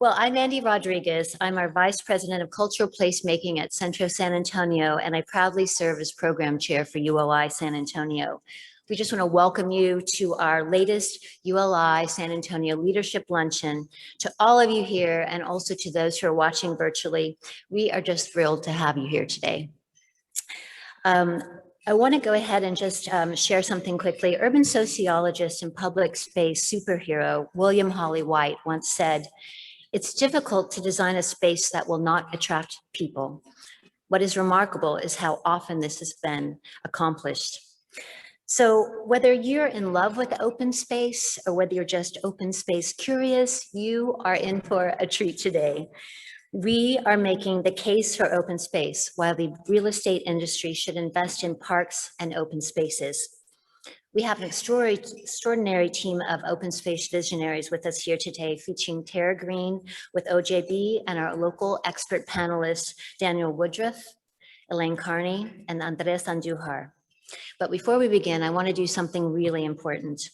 Well, I'm Andy Rodriguez. I'm our Vice President of Cultural Placemaking at Centro San Antonio, and I proudly serve as Program Chair for ULI San Antonio. We just want to welcome you to our latest ULI San Antonio Leadership Luncheon. To all of you here, and also to those who are watching virtually, we are just thrilled to have you here today. I want to go ahead and just share something quickly. Urban sociologist and public space superhero William Hawley White once said, "It's difficult to design a space that will not attract people. What is remarkable is how often this has been accomplished." So whether you're in love with open space or whether you're just open space curious, you are in for a treat today. We are making the case for open space while the real estate industry should invest in parks and open spaces. We have an extraordinary team of open space visionaries with us here today, featuring Tara Green with OJB and our local expert panelists, Daniel Woodruff, Elaine Carney, and Andres Andujar. But before we begin, I want to do something really important.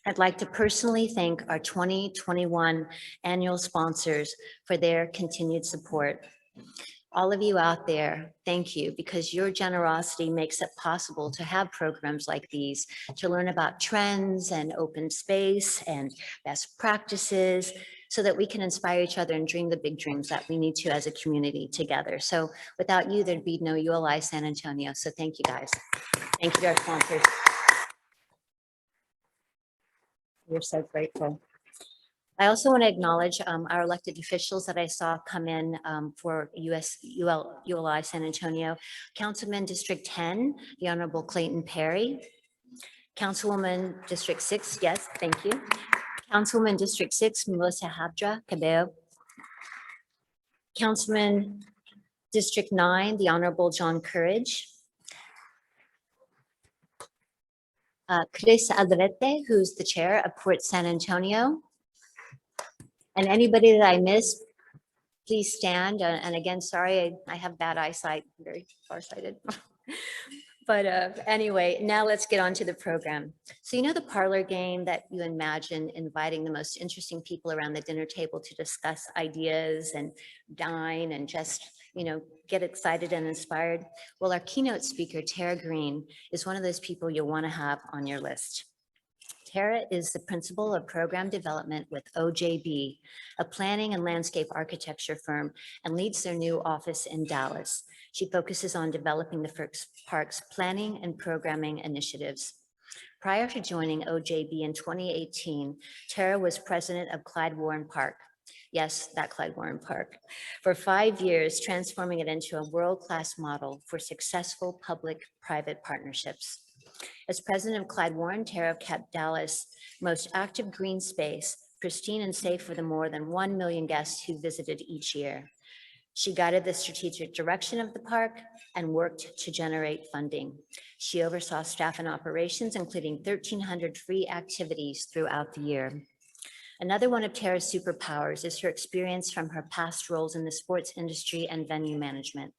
I'd like to personally thank our 2021 annual sponsors for their continued support. All of you out there, thank you, because your generosity makes it possible to have programs like these, to learn about trends and open space and best practices, so that we can inspire each other and dream the big dreams that we need to as a community together. So without you, there'd be no ULI San Antonio. So thank you guys. Thank you to our sponsors. We're so grateful. I also want to acknowledge our elected officials that I saw come in for ULI San Antonio. Councilman District 10, the Honorable Clayton Perry. Councilwoman District 6, yes, thank you. Councilwoman District 6, Melissa Habdra Cabello. Councilman District 9, the Honorable John Courage. Chris Aldrete, who's the chair of Port San Antonio. And anybody that I missed, please stand. And again, sorry, I have bad eyesight, very farsighted. But anyway, now let's get on to the program. So you know the parlor game that you imagine inviting the most interesting people around the dinner table to discuss ideas and dine and just, you know, get excited and inspired? Well, our keynote speaker, Tara Green, is one of those people you'll want to have on your list. Tara is the principal of program development with OJB, a planning and landscape architecture firm, and leads their new office in Dallas. She focuses on developing the park's planning and programming initiatives. Prior to joining OJB in 2018, Tara was president of Clyde Warren Park. Yes, that Clyde Warren Park. For 5 years, transforming it into a world-class model for successful public-private partnerships. As president of Clyde Warren, Tara kept Dallas' most active green space pristine and safe for the more than 1 million guests who visited each year. She guided the strategic direction of the park and worked to generate funding. She oversaw staff and operations, including 1,300 free activities throughout the year. Another one of Tara's superpowers is her experience from her past roles in the sports industry and venue management.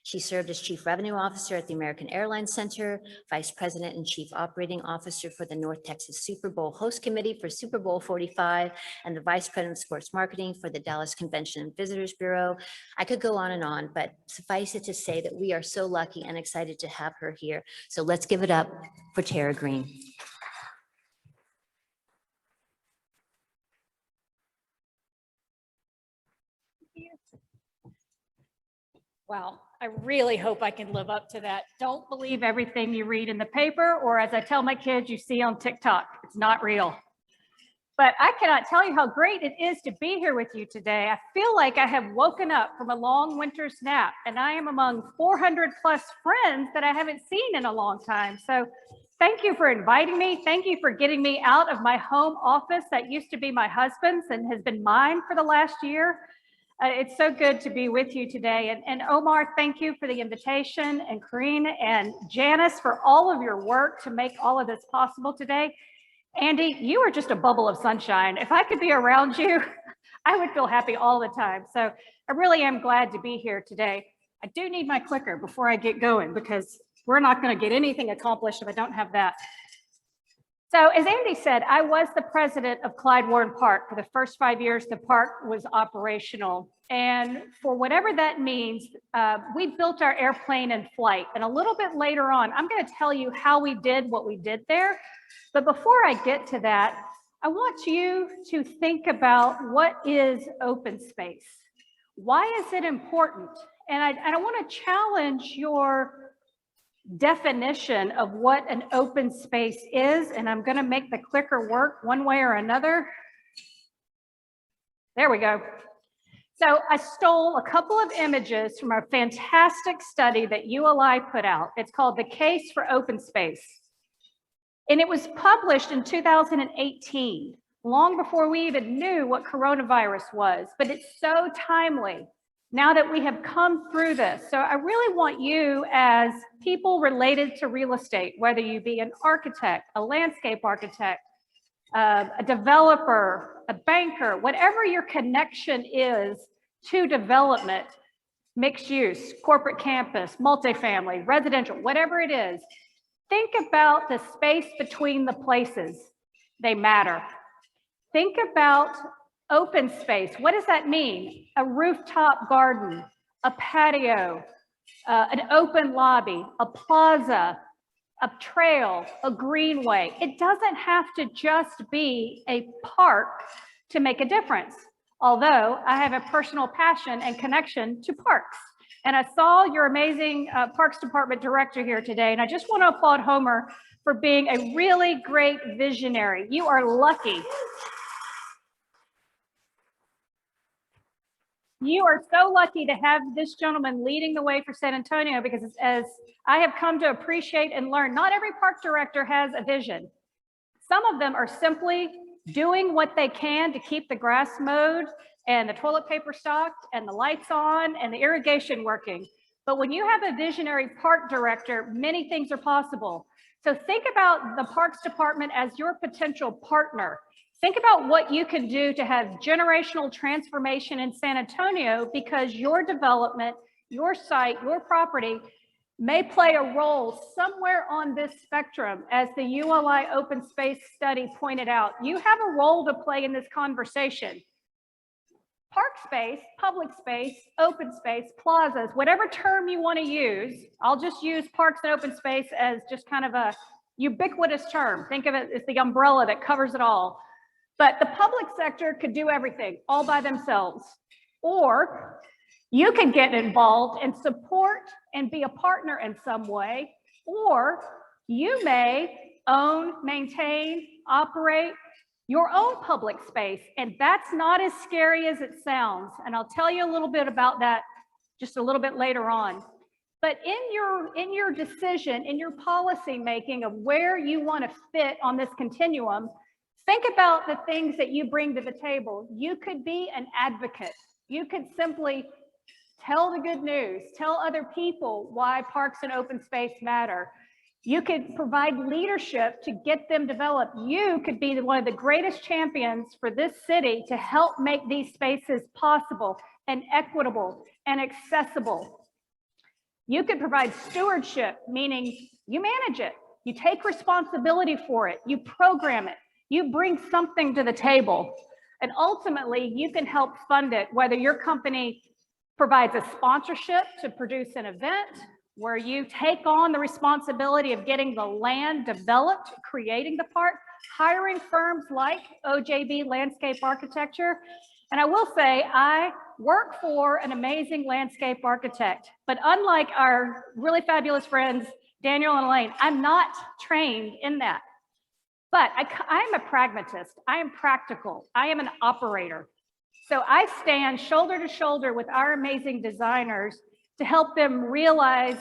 She served as Chief Revenue Officer at the American Airlines Center, Vice President and Chief Operating Officer for the North Texas Super Bowl Host Committee for Super Bowl 45, and the Vice President of Sports Marketing for the Dallas Convention and Visitors Bureau. I could go on, but suffice it to say that we are so lucky and excited to have her here. So let's give it up for Tara Green. Wow, I really hope I can live up to that. Don't believe everything you read in the paper, or as I tell my kids, you see on TikTok. It's not real. But I cannot tell you how great it is to be here with you today. I feel like I have woken up from a long winter's nap, and I am among 400 plus friends that I haven't seen in a long time. So thank you for inviting me. Thank you for getting me out of my home office that used to be my husband's and has been mine for the last year. It's so good to be with you today. And Omar, thank you for the invitation, and Corrine and Janice for all of your work to make all of this possible today. Andy, you are just a bubble of sunshine. If I could be around you, I would feel happy all the time. So I really am glad to be here today. I do need my clicker before I get going, because we're not going to get anything accomplished if I don't have that. So as Andy said, I was the president of Clyde Warren Park. For the first 5 years, the park was operational. And for whatever that means, we built our airplane in flight. And a little bit later on, I'm going to tell you how we did what we did there. But before I get to that, I want you to think about what is open space. Why is it important? And I want to challenge your definition of what an open space is, and I'm going to make the clicker work one way or another. There we go. So I stole a couple of images from a fantastic study that ULI put out. It's called The Case for Open Space. And it was published in 2018, long before we even knew what coronavirus was, but it's so timely now that we have come through this. So I really want you, as people related to real estate, whether you be an architect, a landscape architect, a developer, a banker, whatever your connection is to development, mixed use, corporate campus, multifamily, residential, whatever it is, think about the space between the places. They matter. Think about open space. What does that mean? A rooftop garden, a patio, an open lobby, a plaza, a trail, a greenway. It doesn't have to just be a park to make a difference. Although I have a personal passion and connection to parks. And I saw your amazing Parks Department director here today, and I just want to applaud Homer for being a really great visionary. You are lucky. You are so lucky to have this gentleman leading the way for San Antonio, because as I have come to appreciate and learn, not every park director has a vision. Some of them are simply doing what they can to keep the grass mowed and the toilet paper stocked and the lights on and the irrigation working. But when you have a visionary park director, many things are possible. So think about the Parks Department as your potential partner. Think about what you can do to have generational transformation in San Antonio, because your development, your site, your property may play a role somewhere on this spectrum. As the ULI open space study pointed out, you have a role to play in this conversation. Park space, public space, open space, plazas, whatever term you want to use. I'll just use parks and open space as just kind of a ubiquitous term. Think of it as the umbrella that covers it all. But the public sector could do everything all by themselves. Or you could get involved and support and be a partner in some way. Or you may own, maintain, operate your own public space. And that's not as scary as it sounds. And I'll tell you a little bit about that just a little bit later on. But in your decision, in your policy making of where you want to fit on this continuum, think about the things that you bring to the table. You could be an advocate. You could simply tell the good news, tell other people why parks and open space matter. You could provide leadership to get them developed. You could be one of the greatest champions for this city to help make these spaces possible and equitable and accessible. You could provide stewardship, meaning you manage it, you take responsibility for it, you program it, you bring something to the table, and ultimately you can help fund it, whether your company provides a sponsorship to produce an event, where you take on the responsibility of getting the land developed, creating the park, hiring firms like OJB Landscape Architecture. And I will say, I work for an amazing landscape architect, but unlike our really fabulous friends, Daniel and Elaine, I'm not trained in that. But I'm a pragmatist, I am practical, I am an operator. So I stand shoulder to shoulder with our amazing designers to help them realize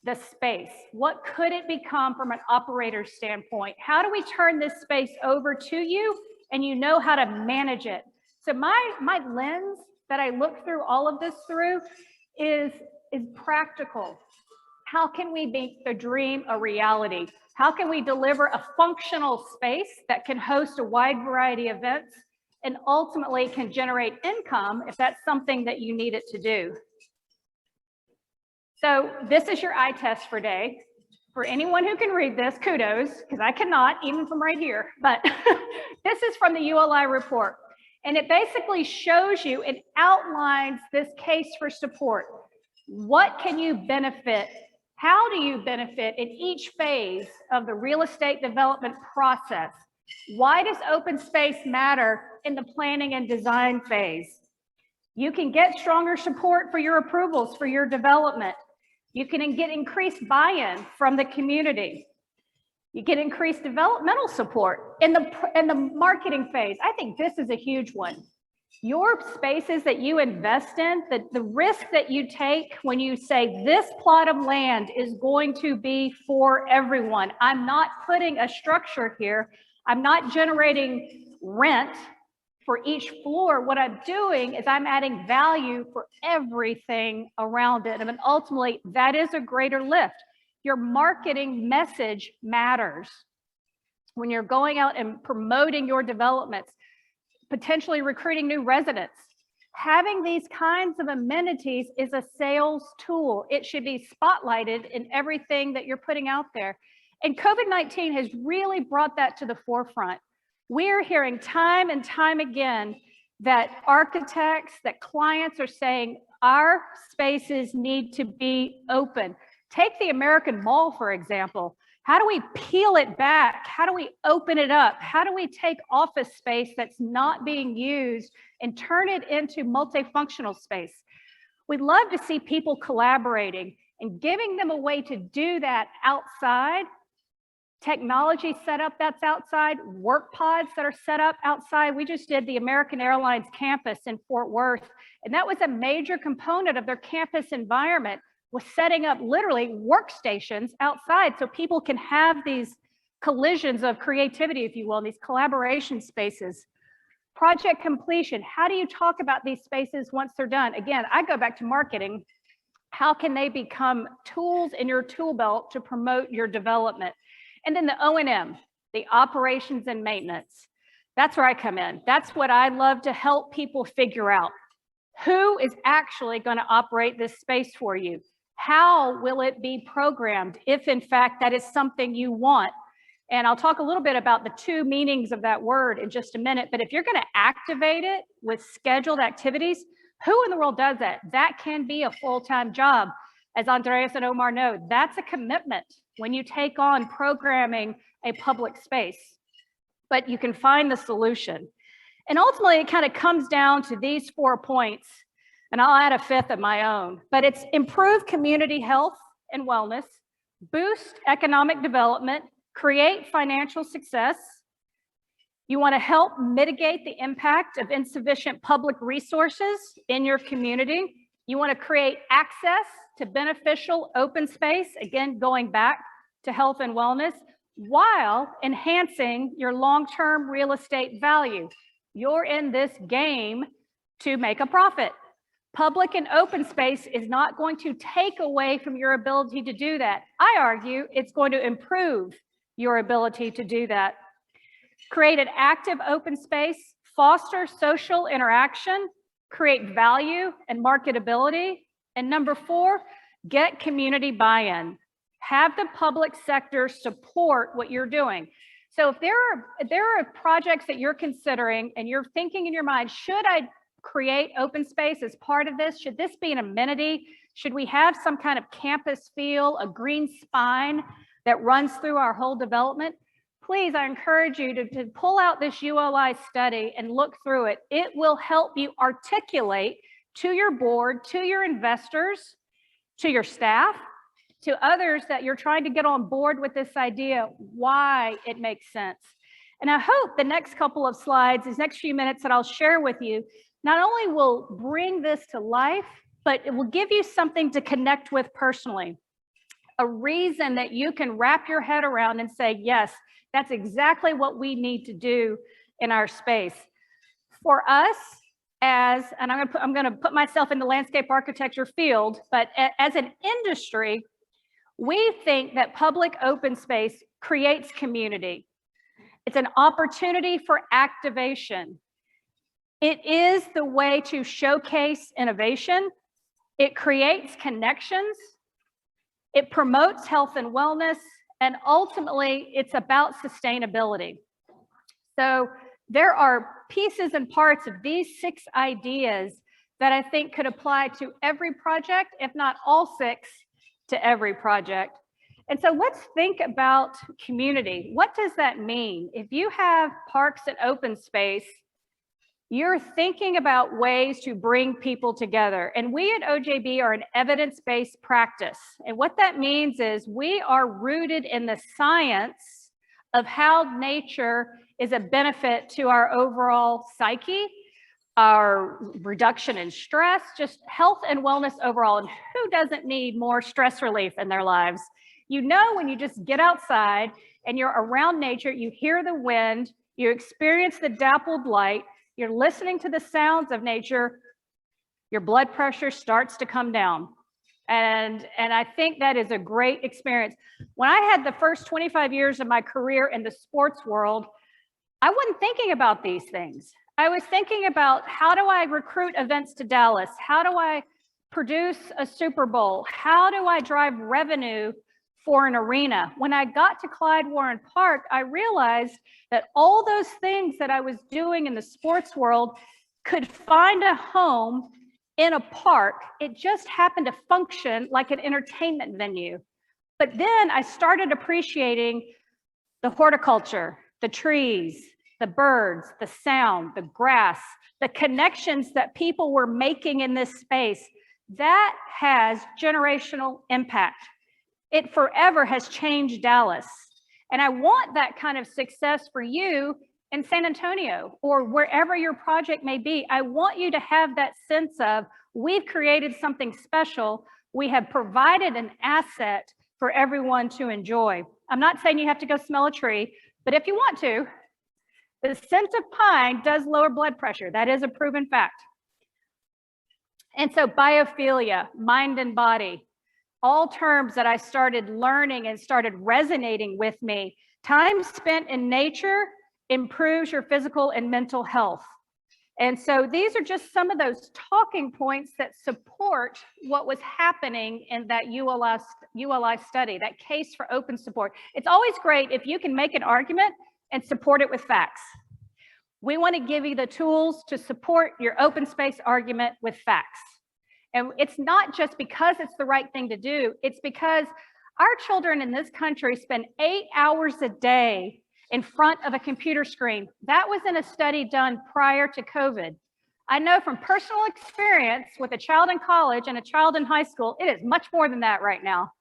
the space. What could it become from an operator's standpoint? How do we turn this space over to you and you know how to manage it? So my lens that I look through all of this through is practical. How can we make the dream a reality? How can we deliver a functional space that can host a wide variety of events and ultimately can generate income if that's something that you need it to do? So this is your eye test for for anyone who can read this, kudos, because I cannot, even from right here, but this is from the ULI report. And it basically shows you, it outlines this case for support. What can you benefit? How do you benefit in each phase of the real estate development process? Why does open space matter in the planning and design phase? You can get stronger support for your approvals for your development. You can get increased buy-in from the community. You get increased developmental support in the marketing phase. I think this is a huge one. Your spaces that you invest in, the risk that you take when you say this plot of land is going to be for everyone. I'm not putting a structure here. I'm not generating rent for each floor. What I'm doing is I'm adding value for everything around it. And ultimately, that is a greater lift. Your marketing message matters. When you're going out and promoting your developments, potentially recruiting new residents, having these kinds of amenities is a sales tool. It should be spotlighted in everything that you're putting out there. And COVID-19 has really brought that to the forefront. We're hearing time and time again that architects, that clients are saying our spaces need to be open. Take the American Mall, for example. How do we peel it back? How do we open it up? How do we take office space that's not being used and turn it into multifunctional space? We'd love to see people collaborating and giving them a way to do that outside. Technology set up that's outside, work pods that are set up outside. We just did the American Airlines campus in Fort Worth, and that was a major component of their campus environment, was setting up literally workstations outside so people can have these collisions of creativity, if you will, these collaboration spaces. Project completion, how do you talk about these spaces once they're done? Again, I go back to marketing. How can they become tools in your tool belt to promote your development? And then the O&M, the operations and maintenance. That's where I come in. That's what I love to help people figure out. Who is actually going to operate this space for you? How will it be programmed if in fact that is something you want? And I'll talk a little bit about the two meanings of that word in just a minute, but if you're going to activate it with scheduled activities, who in the world does that? That can be a full-time job. As Andreas and Omar know, that's a commitment when you take on programming a public space, but you can find the solution. And ultimately, it kind of comes down to these 4 points, and I'll add a fifth of my own, but it's improve community health and wellness, boost economic development, create financial success. You want to help mitigate the impact of insufficient public resources in your community. You want to create access to beneficial open space, again, going back to health and wellness, while enhancing your long-term real estate value. You're in this game to make a profit. Public and open space is not going to take away from your ability to do that. I argue it's going to improve your ability to do that. Create an active open space, foster social interaction, create value and marketability. And number 4, get community buy-in. Have the public sector support what you're doing. So if there are projects that you're considering and you're thinking in your mind, should I create open space as part of this? Should this be an amenity? Should we have some kind of campus feel, a green spine that runs through our whole development? Please, I encourage you to pull out this ULI study and look through it. It will help you articulate to your board, to your investors, to your staff, to others that you're trying to get on board with this idea, why it makes sense. And I hope the next couple of slides, these next few minutes that I'll share with you, not only will bring this to life, but it will give you something to connect with personally. A reason that you can wrap your head around and say, yes, that's exactly what we need to do in our space. For us, and I'm going to put myself in the landscape architecture field, but as an industry, we think that public open space creates community. It's an opportunity for activation. It is the way to showcase innovation. It creates connections. It promotes health and wellness, and ultimately it's about sustainability. So there are pieces and parts of these 6 ideas that I think could apply to every project, if not all 6 to every project. And so let's think about community. What does that mean? If you have parks and open space, you're thinking about ways to bring people together. And we at OJB are an evidence-based practice. And what that means is we are rooted in the science of how nature is a benefit to our overall psyche, our reduction in stress, just health and wellness overall. And who doesn't need more stress relief in their lives? You know, when you just get outside and you're around nature, you hear the wind, you experience the dappled light, you're listening to the sounds of nature, your blood pressure starts to come down. And I think that is a great experience. When I had the first 25 years of my career in the sports world, I wasn't thinking about these things. I was thinking about, how do I recruit events to Dallas? How do I produce a Super Bowl? How do I drive revenue for an arena? When I got to Clyde Warren Park, I realized that all those things that I was doing in the sports world could find a home in a park. It just happened to function like an entertainment venue. But then I started appreciating the horticulture, the trees, the birds, the sound, the grass, the connections that people were making in this space. That has generational impact. It forever has changed Dallas. And I want that kind of success for you in San Antonio or wherever your project may be. I want you to have that sense of, we've created something special. We have provided an asset for everyone to enjoy. I'm not saying you have to go smell a tree, but if you want to, the scent of pine does lower blood pressure. That is a proven fact. And so biophilia, mind and body, all terms that I started learning and started resonating with me. Time spent in nature improves your physical and mental health. And so these are just some of those talking points that support what was happening in that ULI study, that case for open support. It's always great if you can make an argument and support it with facts. We want to give you the tools to support your open space argument with facts. And it's not just because it's the right thing to do, it's because our children in this country spend 8 hours a day in front of a computer screen. That was in a study done prior to COVID. I know from personal experience with a child in college and a child in high school, it is much more than that right now.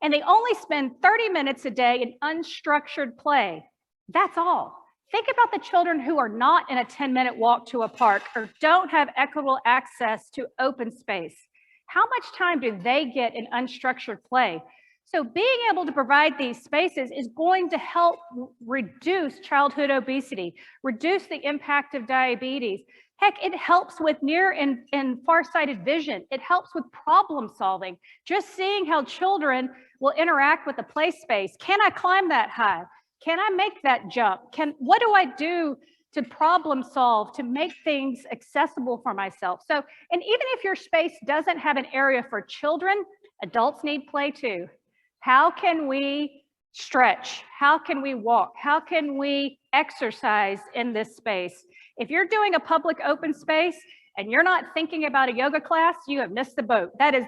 And they only spend 30 minutes a day in unstructured play. That's all. Think about the children who are not in a 10-minute walk to a park or don't have equitable access to open space. How much time do they get in unstructured play? So being able to provide these spaces is going to help reduce childhood obesity, reduce the impact of diabetes. Heck, it helps with near and far-sighted vision. It helps with problem solving. Just seeing how children will interact with the play space. Can I climb that high? Can I make that jump? What do I do to problem solve, to make things accessible for myself? So, and even if your space doesn't have an area for children, adults need play too. How can we stretch? How can we walk? How can we exercise in this space? If you're doing a public open space and you're not thinking about a yoga class, you have missed the boat. That is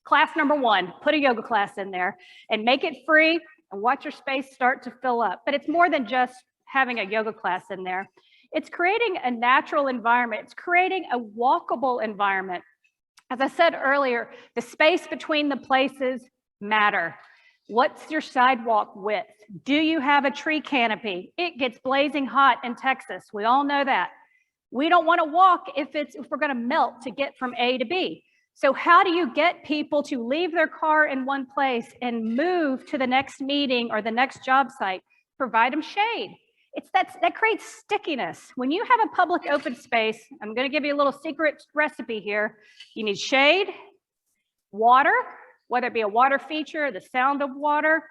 class number 1. Put a yoga class in there and make it free and watch your space start to fill up. But it's more than just having a yoga class in there. It's creating a natural environment. It's creating a walkable environment. As I said earlier, the space between the places matter. What's your sidewalk width? Do you have a tree canopy? It gets blazing hot in Texas. We all know that. We don't want to walk if we're going to melt to get from A to B. So how do you get people to leave their car in one place and move to the next meeting or the next job site? Provide them shade. That creates stickiness. When you have a public open space, I'm going to give you a little secret recipe here. You need shade, water, whether it be a water feature, the sound of water.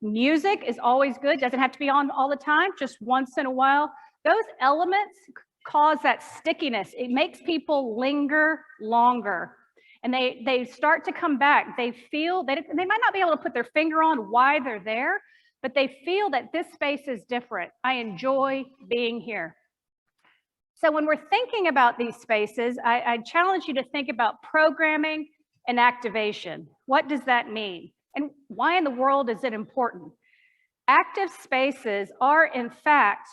Music is always good. Doesn't have to be on all the time, just once in a while. Those elements cause that stickiness. It makes people linger longer. And they start to come back. They feel that they might not be able to put their finger on why they're there, but they feel that this space is different. I enjoy being here. So when we're thinking about these spaces, I challenge you to think about programming and activation. What does that mean? And why in the world is it important? Active spaces are, in fact,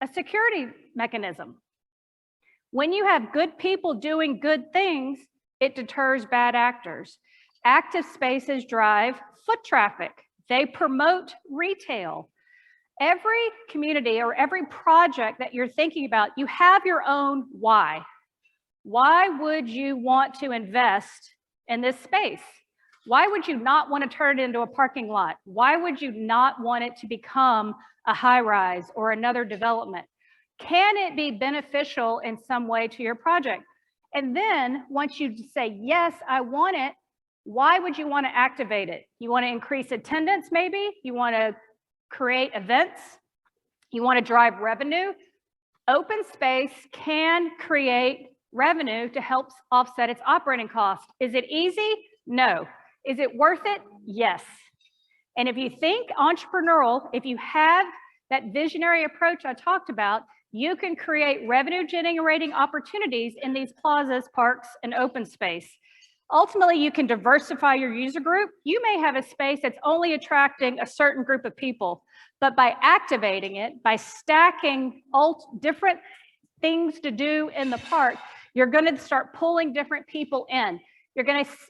a security mechanism. When you have good people doing good things, it deters bad actors. Active spaces drive foot traffic. They promote retail. Every community or every project that you're thinking about, you have your own why. Why would you want to invest in this space? Why would you not want to turn it into a parking lot? Why would you not want it to become a high-rise or another development? Can it be beneficial in some way to your project? And then once you say, yes, I want it, why would you want to activate it? You want to increase attendance maybe? You want to create events? You want to drive revenue? Open space can create revenue to help offset its operating cost. Is it easy? No. Is it worth it? Yes. And if you think entrepreneurial, if you have that visionary approach I talked about, you can create revenue generating opportunities in these plazas, parks, and open space. Ultimately, you can diversify your user group. You may have a space that's only attracting a certain group of people, but by activating it, by stacking different things to do in the park, you're going to start pulling different people in.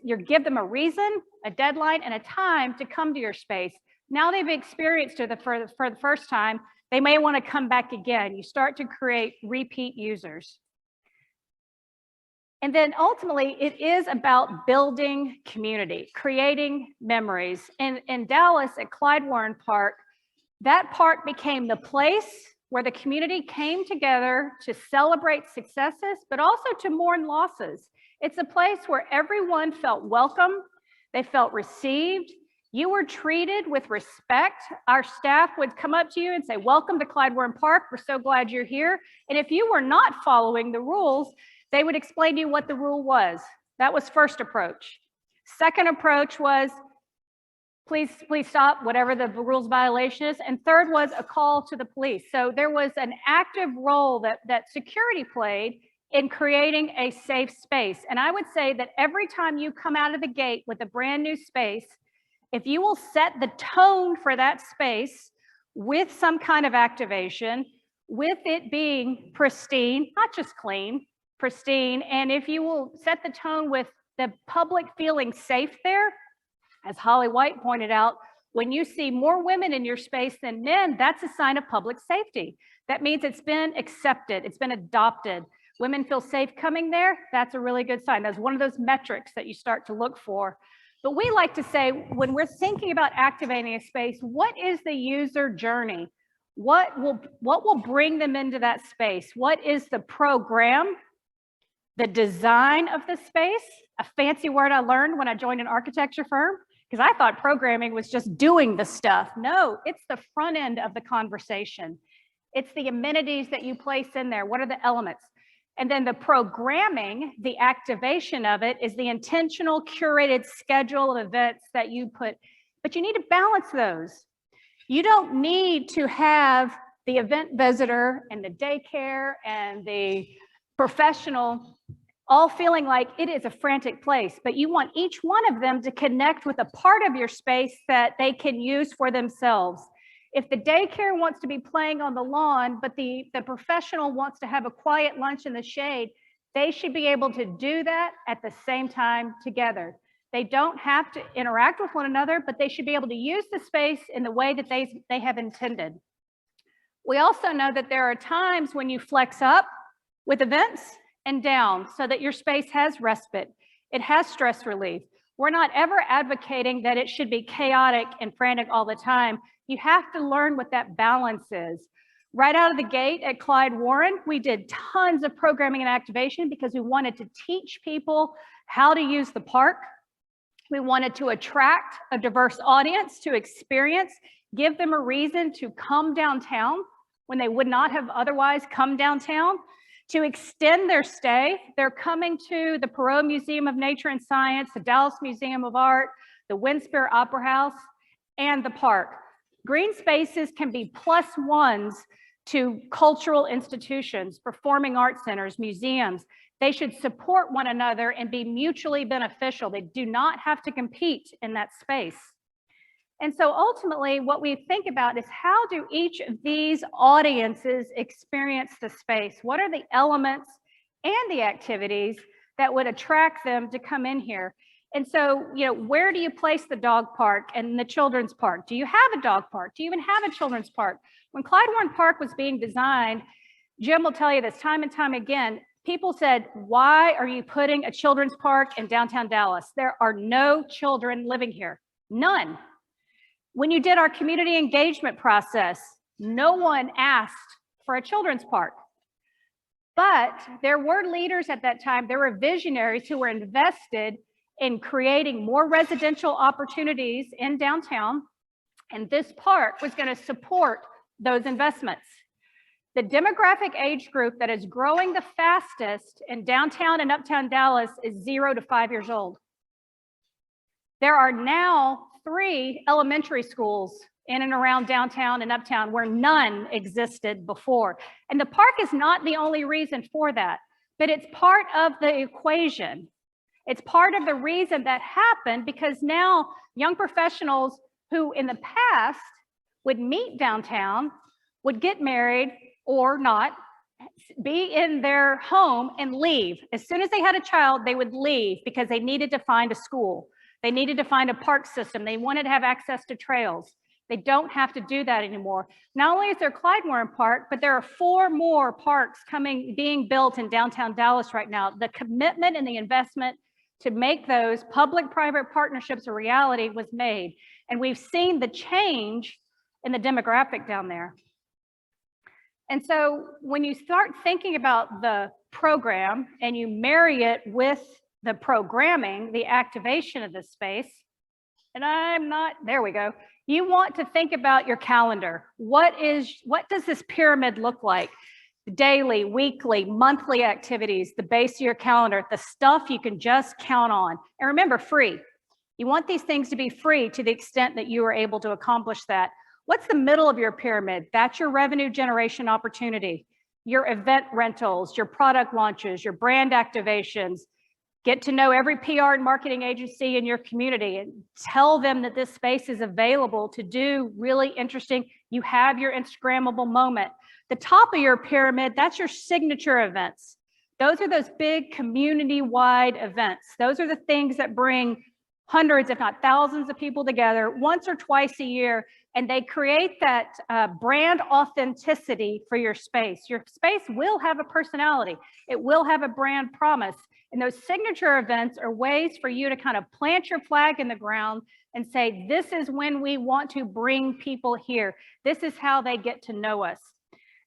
You give them a reason, a deadline, and a time to come to your space. Now they've experienced it for the first time, they may want to come back again. You start to create repeat users. And then ultimately, it is about building community, creating memories. In Dallas at Clyde Warren Park, that park became the place where the community came together to celebrate successes, but also to mourn losses. It's a place where everyone felt welcome, they felt received, you were treated with respect. Our staff would come up to you and say, welcome to Clyde Warren Park, we're so glad you're here. And if you were not following the rules, they would explain to you what the rule was. That was first approach. Second approach was, please stop, whatever the rules violation is. And third was a call to the police. So there was an active role that security played in creating a safe space. And I would say that every time you come out of the gate with a brand new space, if you will set the tone for that space with some kind of activation, with it being pristine, not just clean, pristine, and if you will set the tone with the public feeling safe there, as Holly White pointed out, when you see more women in your space than men, that's a sign of public safety. That means it's been accepted, it's been adopted. Women feel safe coming there, that's a really good sign. That's one of those metrics that you start to look for. But we like to say, when we're thinking about activating a space, what is the user journey? What will bring them into that space? What is the program? The design of the space, a fancy word I learned when I joined an architecture firm, because I thought programming was just doing the stuff. No, it's the front end of the conversation. It's the amenities that you place in there. What are the elements? And then the programming, the activation of it is the intentional curated schedule of events that you put, but you need to balance those. You don't need to have the event visitor and the daycare and the professional all feeling like it is a frantic place, but you want each one of them to connect with a part of your space that they can use for themselves. If the daycare wants to be playing on the lawn, but the professional wants to have a quiet lunch in the shade, they should be able to do that at the same time together. They don't have to interact with one another, but they should be able to use the space in the way that they have intended. We also know that there are times when you flex up with events and down so that your space has respite. It has stress relief. We're not ever advocating that it should be chaotic and frantic all the time. You have to learn what that balance is. Right out of the gate at Clyde Warren, we did tons of programming and activation because we wanted to teach people how to use the park. We wanted to attract a diverse audience to experience, give them a reason to come downtown when they would not have otherwise come downtown. To extend their stay, they're coming to the Perot Museum of Nature and Science, the Dallas Museum of Art, the Winspear Opera House, and the park. Green spaces can be +1s to cultural institutions, performing arts centers, museums. They should support one another and be mutually beneficial. They do not have to compete in that space. And so ultimately, what we think about is how do each of these audiences experience the space? What are the elements and the activities that would attract them to come in here? And so, where do you place the dog park and the children's park? Do you have a dog park? Do you even have a children's park? When Clyde Warren Park was being designed, Jim will tell you this time and time again, people said, why are you putting a children's park in downtown Dallas? There are no children living here, none. When you did our community engagement process, no one asked for a children's park. But there were leaders at that time, there were visionaries who were invested in creating more residential opportunities in downtown, and this park was going to support those investments. The demographic age group that is growing the fastest in downtown and uptown Dallas is 0 to 5 years old. There are now 3 elementary schools in and around downtown and uptown where none existed before. And the park is not the only reason for that, but it's part of the equation. It's part of the reason that happened because now young professionals who in the past would meet downtown, would get married or not, be in their home and leave. As soon as they had a child, they would leave because they needed to find a school. They needed to find a park system. They wanted to have access to trails. They don't have to do that anymore. Not only is there Clyde Warren Park, but there are 4 more parks being built in downtown Dallas right now. The commitment and the investment to make those public-private partnerships a reality was made. And we've seen the change in the demographic down there. And so when you start thinking about the program and you marry it with the programming, the activation of the space, and there we go. You want to think about your calendar. What does this pyramid look like? Daily, weekly, monthly activities, the base of your calendar, the stuff you can just count on. And remember, free. You want these things to be free to the extent that you are able to accomplish that. What's the middle of your pyramid? That's your revenue generation opportunity, your event rentals, your product launches, your brand activations. Get to know every PR and marketing agency in your community and tell them that this space is available to do really interesting. You have your Instagrammable moment. The top of your pyramid, that's your signature events. Those are those big community-wide events. Those are the things that bring hundreds, if not thousands of people together once or twice a year, and they create that brand authenticity for your space. Your space will have a personality. It will have a brand promise. And those signature events are ways for you to kind of plant your flag in the ground and say, this is when we want to bring people here. This is how they get to know us.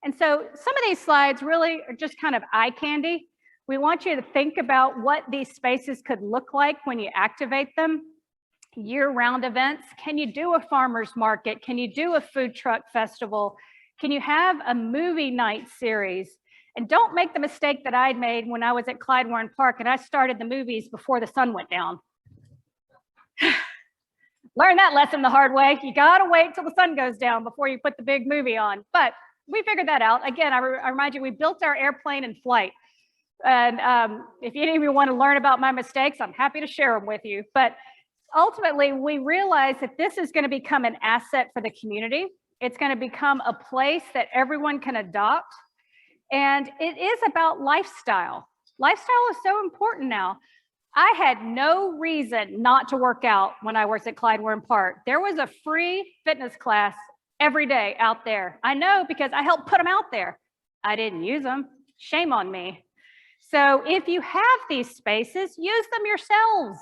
And so some of these slides really are just kind of eye candy. We want you to think about what these spaces could look like when you activate them. Year-round events. Can you do a farmer's market? Can you do a food truck festival? Can you have a movie night series? And don't make the mistake that I'd made when I was at Clyde Warren Park and I started the movies before the sun went down. Learn that lesson the hard way. You gotta wait till the sun goes down before you put the big movie on. But we figured that out. Again, I remind you, we built our airplane in flight. And if any of you want to learn about my mistakes, I'm happy to share them with you. But ultimately, we realized that this is going to become an asset for the community. It's going to become a place that everyone can adopt. And it is about lifestyle. Lifestyle is so important now. I had no reason not to work out when I worked at Clyde Warren Park. There was a free fitness class every day out there. I know because I helped put them out there. I didn't use them. Shame on me. So if you have these spaces, use them yourselves.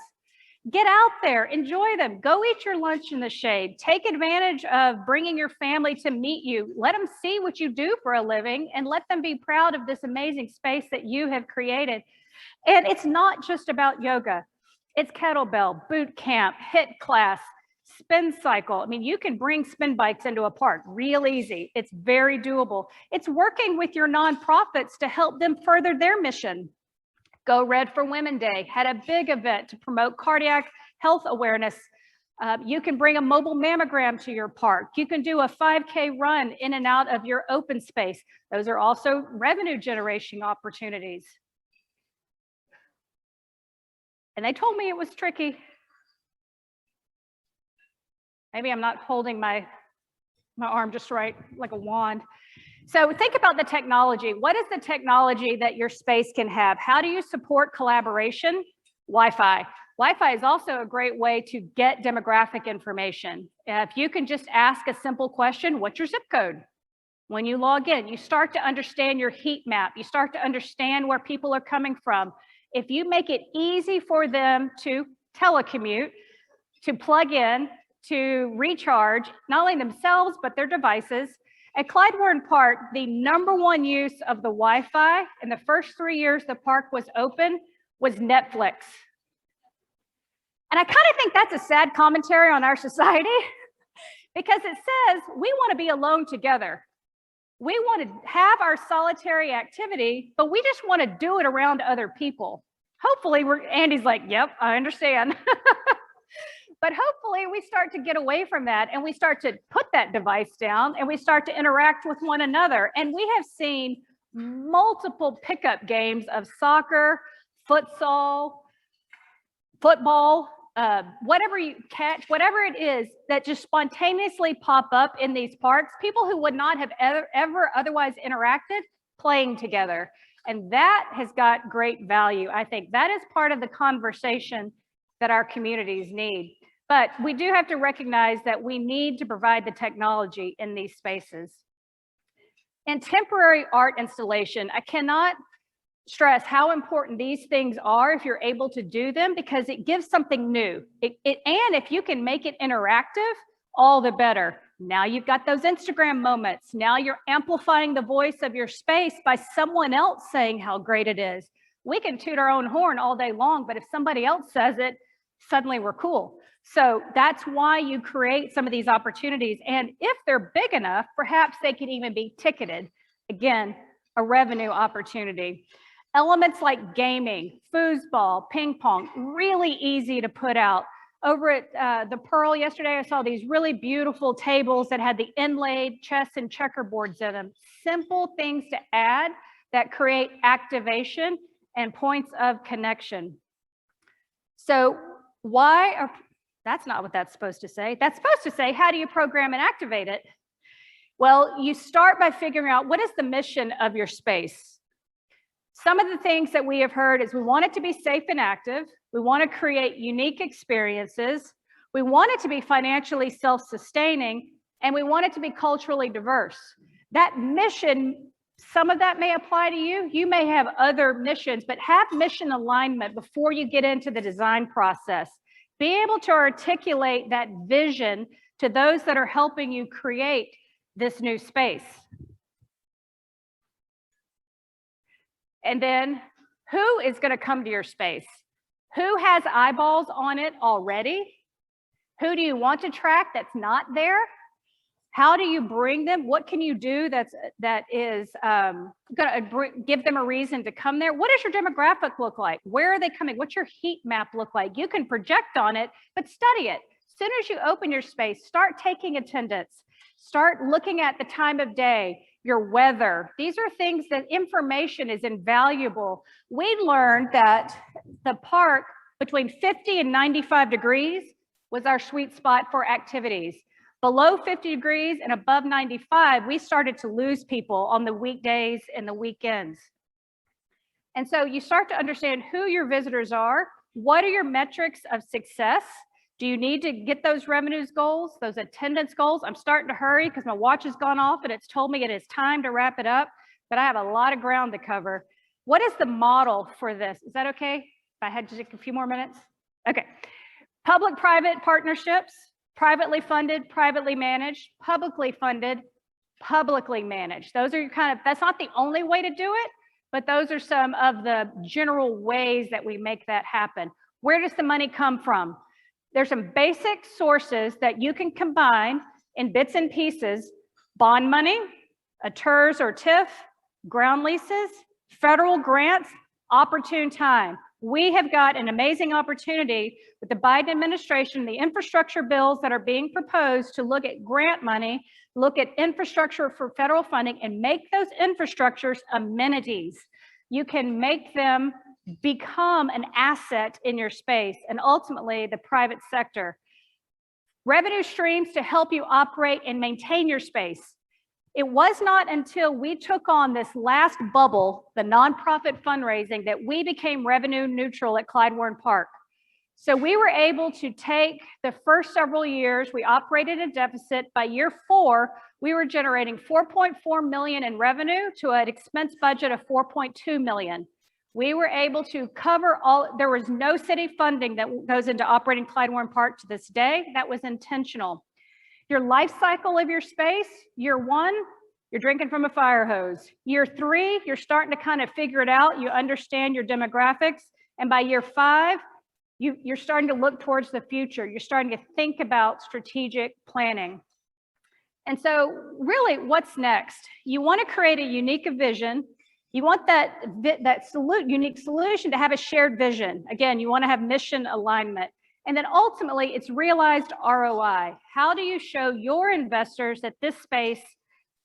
Get out there, enjoy them, go eat your lunch in the shade, take advantage of bringing your family to meet you, let them see what you do for a living and let them be proud of this amazing space that you have created. And it's not just about yoga. It's kettlebell, boot camp, HIIT class, spin cycle. I mean, you can bring spin bikes into a park real easy. It's very doable. It's working with your nonprofits to help them further their mission. Go Red for Women Day had a big event to promote cardiac health awareness. You can bring a mobile mammogram to your park. You can do a 5K run in and out of your open space. Those are also revenue generation opportunities. And they told me it was tricky. Maybe I'm not holding my arm just right, like a wand. So think about the technology. What is the technology that your space can have? How do you support collaboration? Wi-Fi. Wi-Fi is also a great way to get demographic information. If you can just ask a simple question, what's your zip code? When you log in, you start to understand your heat map. You start to understand where people are coming from. If you make it easy for them to telecommute, to plug in, to recharge, not only themselves, but their devices. At Clyde Warren Park, the #1 use of the Wi-Fi in the first 3 years the park was open was Netflix. And I kind of think that's a sad commentary on our society because it says we want to be alone together. We want to have our solitary activity, but we just want to do it around other people. Hopefully, Andy's like, yep, I understand. But hopefully we start to get away from that and we start to put that device down and we start to interact with one another. And we have seen multiple pickup games of soccer, futsal, football, whatever you catch, whatever it is that just spontaneously pop up in these parks, people who would not have ever otherwise interacted playing together. And that has got great value. I think that is part of the conversation that our communities need. But we do have to recognize that we need to provide the technology in these spaces. And temporary art installation, I cannot stress how important these things are if you're able to do them because it gives something new. And if you can make it interactive, all the better. Now you've got those Instagram moments. Now you're amplifying the voice of your space by someone else saying how great it is. We can toot our own horn all day long, but if somebody else says it, suddenly we're cool. So that's why you create some of these opportunities. And if they're big enough, perhaps they can even be ticketed. Again, a revenue opportunity. Elements like gaming, foosball, ping pong, really easy to put out. Over at the Pearl yesterday, I saw these really beautiful tables that had the inlaid chess and checkerboards in them. Simple things to add that create activation and points of connection. So that's not what that's supposed to say. That's supposed to say, how do you program and activate it? Well, you start by figuring out what is the mission of your space. Some of the things that we have heard is we want it to be safe and active. We want to create unique experiences. We want it to be financially self-sustaining, and we want it to be culturally diverse. That mission, some of that may apply to you. You may have other missions, but have mission alignment before you get into the design process. Be able to articulate that vision to those that are helping you create this new space. And then who is going to come to your space? Who has eyeballs on it already? Who do you want to track that's not there? How do you bring them? What can you do that is going to give them a reason to come there? What does your demographic look like? Where are they coming? What's your heat map look like? You can project on it, but study it. As soon as you open your space, start taking attendance. Start looking at the time of day, your weather. These are things that information is invaluable. We learned that the park between 50 and 95 degrees was our sweet spot for activities. Below 50 degrees and above 95, we started to lose people on the weekdays and the weekends. And so you start to understand who your visitors are. What are your metrics of success? Do you need to get those revenues goals, those attendance goals? I'm starting to hurry because my watch has gone off and it's told me it is time to wrap it up, but I have a lot of ground to cover. What is the model for this? Is that okay if I had to take a few more minutes? Okay. Public-private partnerships, privately funded, privately managed, publicly funded, publicly managed. Those are that's not the only way to do it, but those are some of the general ways that we make that happen. Where does the money come from? There's some basic sources that you can combine in bits and pieces: bond money, a TERS or TIF, ground leases, federal grants, opportune time. We have got an amazing opportunity with the Biden administration, the infrastructure bills that are being proposed to look at grant money, look at infrastructure for federal funding, and make those infrastructures amenities. You can make them become an asset in your space, and ultimately the private sector. Revenue streams to help you operate and maintain your space. It was not until we took on this last bubble, the nonprofit fundraising, that we became revenue neutral at Clyde Warren Park. So we were able to take the first several years, we operated a deficit. By year 4, we were generating $4.4 million in revenue to an expense budget of $4.2 million. We were able to cover all, there was no city funding that goes into operating Clyde Warren Park to this day. That was intentional. Your life cycle of your space: year 1, you're drinking from a fire hose. Year 3, you're starting to kind of figure it out. You understand your demographics. And by year 5, you're starting to look towards the future. You're starting to think about strategic planning. And so really, what's next? You want to create a unique vision. You want that unique solution to have a shared vision. Again, you want to have mission alignment. And then ultimately, it's realized ROI. How do you show your investors that this space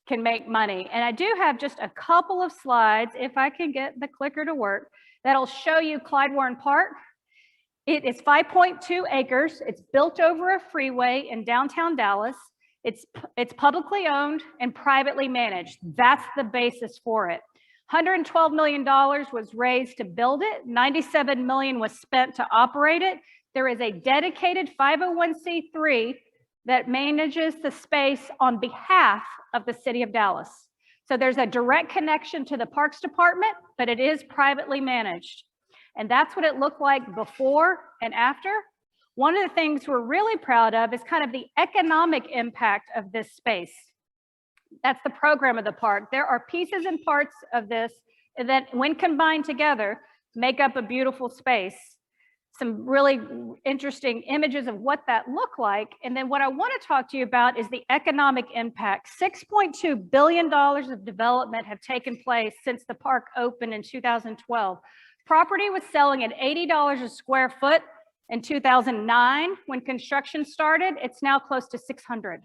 can make money? And I do have just a couple of slides, if I can get the clicker to work, that'll show you Clyde Warren Park. It is 5.2 acres. It's built over a freeway in downtown Dallas. It's publicly owned and privately managed. That's the basis for it. $112 million was raised to build it. $97 million was spent to operate it. There is a dedicated 501c3 that manages the space on behalf of the city of Dallas. So there's a direct connection to the Parks Department, but it is privately managed. And that's what it looked like before and after. One of the things we're really proud of is kind of the economic impact of this space. That's the program of the park. There are pieces and parts of this that, when combined together, make up a beautiful space. Some really interesting images of what that looked like. And then what I want to talk to you about is the economic impact. $6.2 billion of development have taken place since the park opened in 2012. Property was selling at $80 a square foot in 2009. When construction started, it's now close to $600.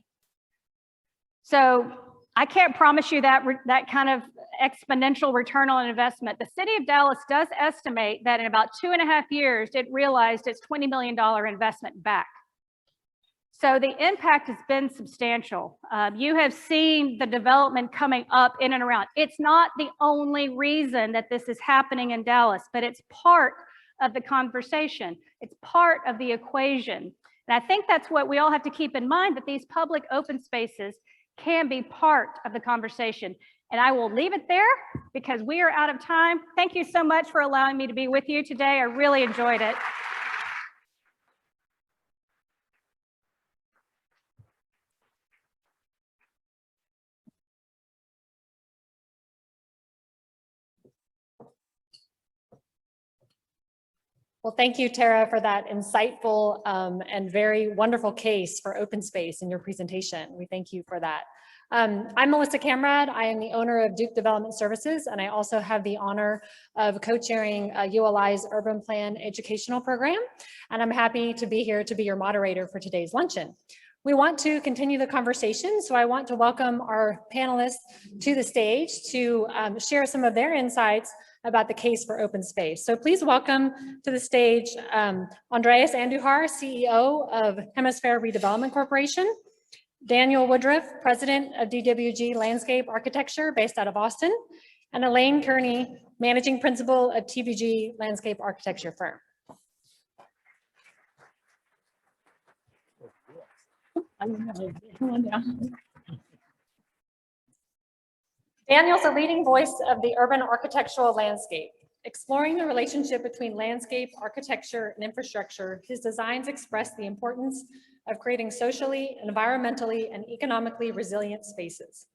So I can't promise you that kind of exponential return on investment. The city of Dallas does estimate that in about 2.5 years, it realized its $20 million investment back. So the impact has been substantial. You have seen the development coming up in and around. It's not the only reason that this is happening in Dallas, but it's part of the conversation. It's part of the equation. And I think that's what we all have to keep in mind, that these public open spaces can be part of the conversation. And I will leave it there because we are out of time. Thank you so much for allowing me to be with you today. I really enjoyed it. Well, thank you, Tara, for that insightful and very wonderful case for open space in your presentation. We thank you for that. I'm Melissa Camrad. I am the owner of Duke Development Services, and I also have the honor of co-chairing ULI's Urban Plan Educational Program. And I'm happy to be here to be your moderator for today's luncheon. We want to continue the conversation, so I want to welcome our panelists to the stage to share some of their insights about the case for open space. So please welcome to the stage Andreas Andujar, CEO of Hemisphere Redevelopment Corporation, Daniel Woodruff, President of DWG Landscape Architecture based out of Austin, and Elaine Kearney, Managing Principal of TVG Landscape Architecture Firm. Daniel's a leading voice of the urban architectural landscape. Exploring the relationship between landscape, architecture, and infrastructure, his designs express the importance of creating socially, environmentally, and economically resilient spaces.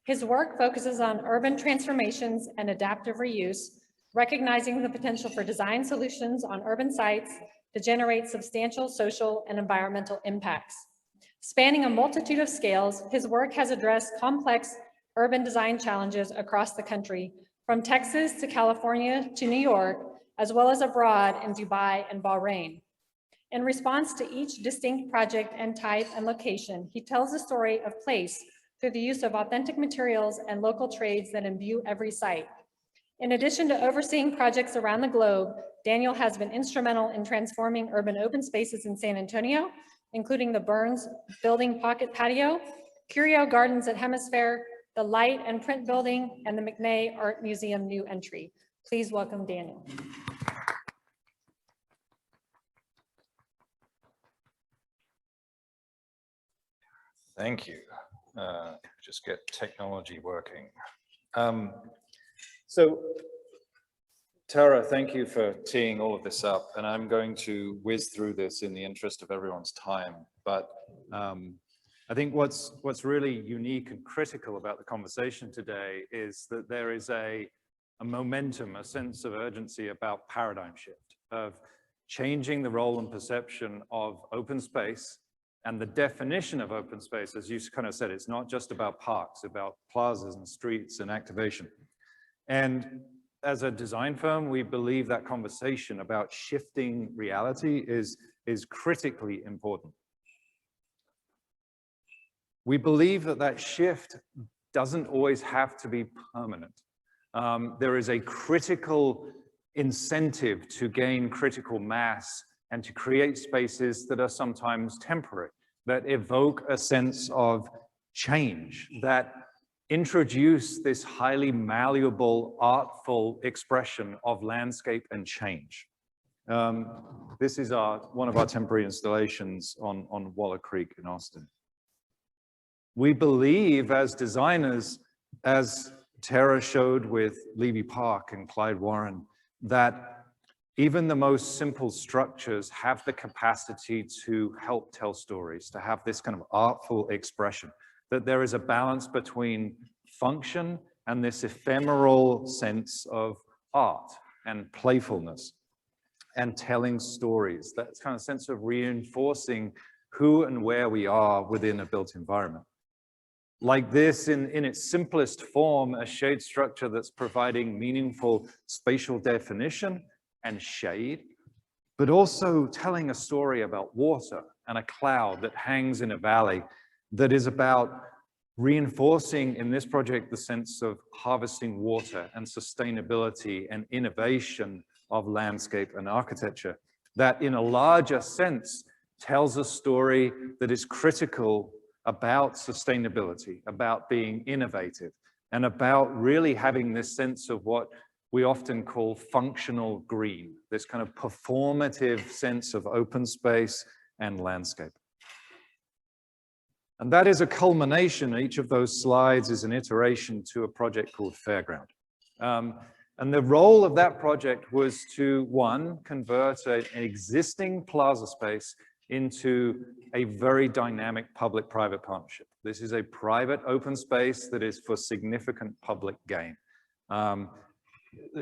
His work focuses on urban transformations and adaptive reuse, recognizing the potential for design solutions on urban sites to generate substantial social and environmental impacts. Spanning a multitude of scales, his work has addressed complex urban design challenges across the country, from Texas to California to New York, as well as abroad in Dubai and Bahrain. In response to each distinct project and type and location, he tells the story of place through the use of authentic materials and local trades that imbue every site. In addition to overseeing projects around the globe, Daniel has been instrumental in transforming urban open spaces in San Antonio, including the Burns Building Pocket Patio, Curio Gardens at Hemisphere, the Light and Print Building, and the McNay Art Museum new entry. Please welcome Daniel. Thank you. Just get technology working. So, Tara, thank you for teeing all of this up, and I'm going to whiz through this in the interest of everyone's time. But I think what's really unique and critical about the conversation today is that there is a momentum, a sense of urgency about paradigm shift, of changing the role and perception of open space. And the definition of open space, as you kind of said, it's not just about parks, about plazas and streets and activation. And as a design firm, we believe that conversation about shifting reality is critically important. We believe that that shift doesn't always have to be permanent. There is a critical incentive to gain critical mass and to create spaces that are sometimes temporary, that evoke a sense of change, that introduce this highly malleable, artful expression of landscape and change. This is one of our temporary installations on Waller Creek in Austin. We believe as designers, as Tara showed with Levy Park and Clyde Warren, that even the most simple structures have the capacity to help tell stories, to have this kind of artful expression, that there is a balance between function and this ephemeral sense of art and playfulness and telling stories, that kind of sense of reinforcing who and where we are within a built environment. Like this, in its simplest form, a shade structure that's providing meaningful spatial definition and shade, but also telling a story about water and a cloud that hangs in a valley, that is about reinforcing in this project the sense of harvesting water and sustainability and innovation of landscape and architecture, that in a larger sense tells a story that is critical about sustainability, about being innovative, and about really having this sense of what we often call functional green, this kind of performative sense of open space and landscape. And that is a culmination. Each of those slides is an iteration to a project called Fairground. And the role of that project was to, one, convert an existing plaza space into a very dynamic public-private partnership. This is a private open space that is for significant public gain.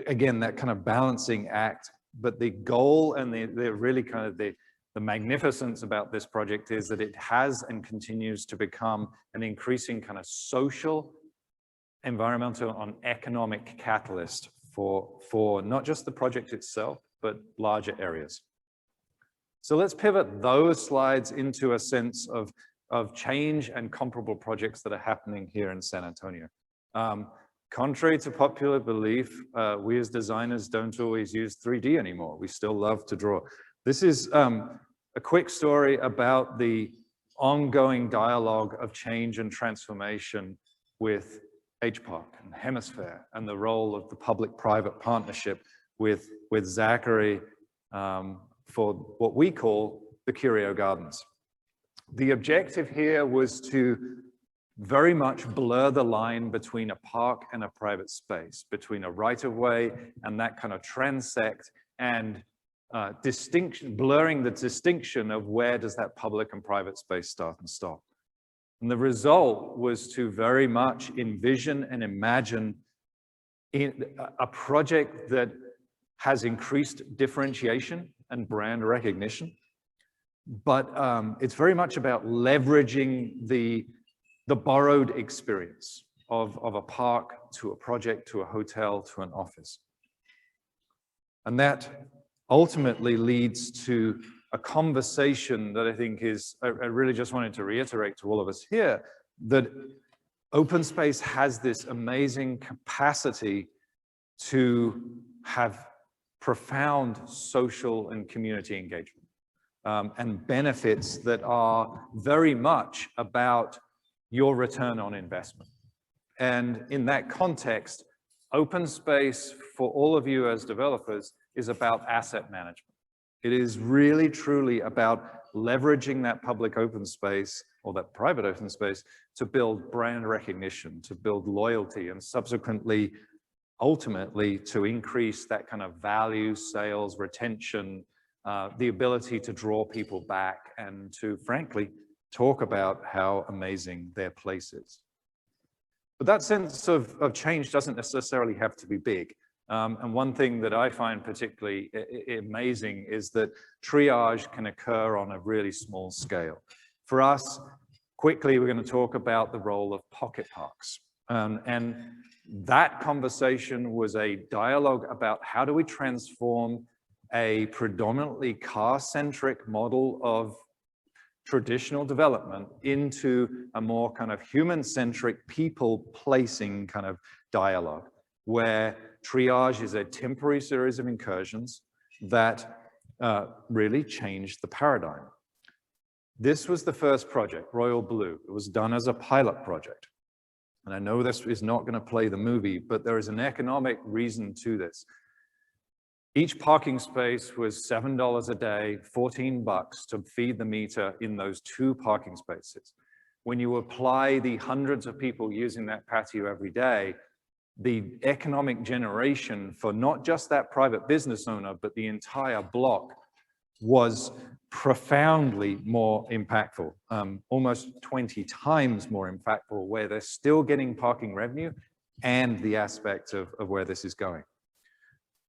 Again, that kind of balancing act, but the goal and the really kind of the magnificence about this project is that it has and continues to become an increasing kind of social, environmental, and economic catalyst for not just the project itself, but larger areas. So let's pivot those slides into a sense of change and comparable projects that are happening here in San Antonio. Contrary to popular belief, we as designers don't always use 3D anymore. We still love to draw. This is a quick story about the ongoing dialogue of change and transformation with HPark and Hemisphere and the role of the public-private partnership with Zachary for what we call the Curio Gardens. The objective here was to very much blur the line between a park and a private space, between a right-of-way and that kind of transect, and blurring the distinction of where does that public and private space start and stop. And the result was to very much envision and imagine a project that has increased differentiation and brand recognition. But it's very much about leveraging the borrowed experience of a park to a project, to a hotel, to an office. And that ultimately leads to a conversation that I think is, I really just wanted to reiterate to all of us here, that open space has this amazing capacity to have profound social and community engagement, and benefits that are very much about your return on investment. And in that context, open space for all of you as developers is about asset management. It is really, truly about leveraging that public open space or that private open space to build brand recognition, to build loyalty, and subsequently, ultimately, to increase that kind of value, sales, retention, the ability to draw people back and to, frankly, talk about how amazing their place is. But that sense of change doesn't necessarily have to be big. And one thing that I find particularly amazing is that triage can occur on a really small scale. For us, quickly, we're going to talk about the role of pocket parks. And that conversation was a dialogue about how do we transform a predominantly car-centric model of traditional development into a more kind of human-centric, people-placing kind of dialogue, where triage is a temporary series of incursions that really changed the paradigm. This was the first project, Royal Blue. It was done as a pilot project. And I know this is not going to play the movie, but there is an economic reason to this. Each parking space was $7 a day, 14 bucks to feed the meter in those 2 parking spaces. When you apply the hundreds of people using that patio every day, the economic generation for not just that private business owner, but the entire block was profoundly more impactful, almost 20 times more impactful, where they're still getting parking revenue and the aspect of where this is going.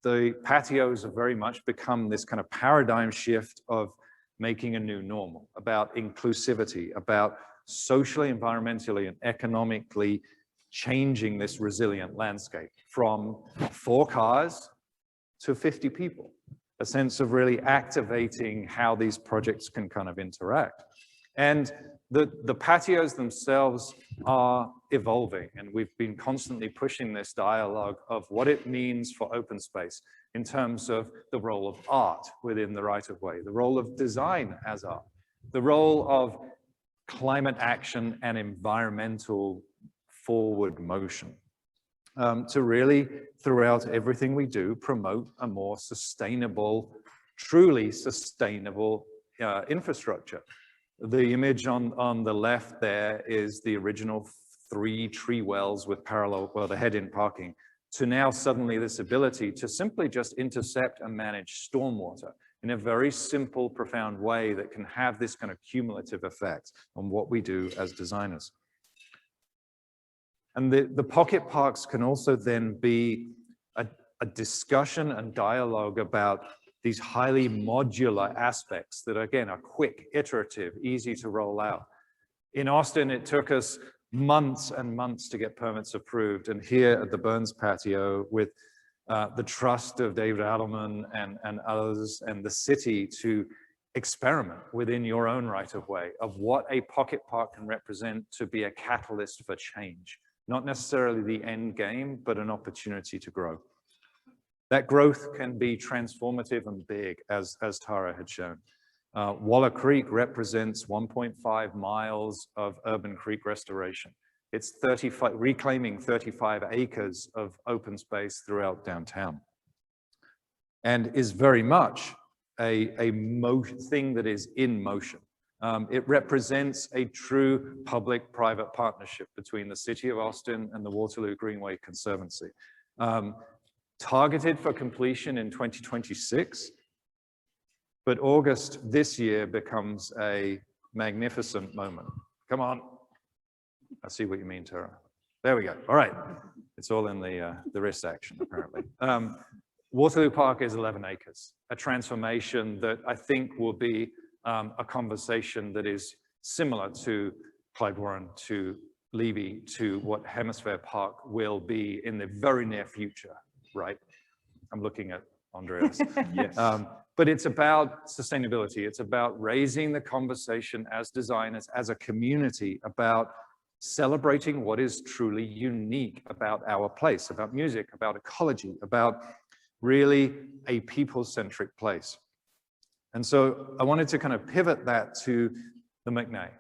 The patios have very much become this kind of paradigm shift of making a new normal, about inclusivity, about socially, environmentally, and economically changing this resilient landscape from 4 cars to 50 people, a sense of really activating how these projects can kind of interact. And the patios themselves are evolving, and we've been constantly pushing this dialogue of what it means for open space in terms of the role of art within the right-of-way, the role of design as art, the role of climate action and environmental forward motion, to really, throughout everything we do, promote a more sustainable, truly sustainable infrastructure. The image on the left there is the original 3 tree wells with parallel, well, the head-in parking, to now suddenly this ability to simply just intercept and manage stormwater in a very simple, profound way that can have this kind of cumulative effect on what we do as designers. And the pocket parks can also then be a discussion and dialogue about these highly modular aspects that, again, are quick, iterative, easy to roll out. In Austin, it took us months and months to get permits approved. And here at the Burns patio, with the trust of David Adelman and others and the city to experiment within your own right-of-way of what a pocket park can represent to be a catalyst for change. Not necessarily the end game, but an opportunity to grow. That growth can be transformative and big, as Tara had shown. Waller Creek represents 1.5 miles of urban creek restoration. It's reclaiming 35 acres of open space throughout downtown, and is very much a thing that is in motion. It represents a true public-private partnership between the City of Austin and the Waterloo Greenway Conservancy. Targeted for completion in 2026, but August this year becomes a magnificent moment. Come on. I see what you mean, Tara. There we go. All right. It's all in the wrist action, apparently. Waterloo Park is 11 acres, a transformation that I think will be a conversation that is similar to Clyde Warren, to Levy, to what Hemisphere Park will be in the very near future, right? I'm looking at Andreas. Yes. But it's about sustainability. It's about raising the conversation as designers, as a community, about celebrating what is truly unique about our place, about music, about ecology, about really a people-centric place. And so I wanted to kind of pivot that to the McNay.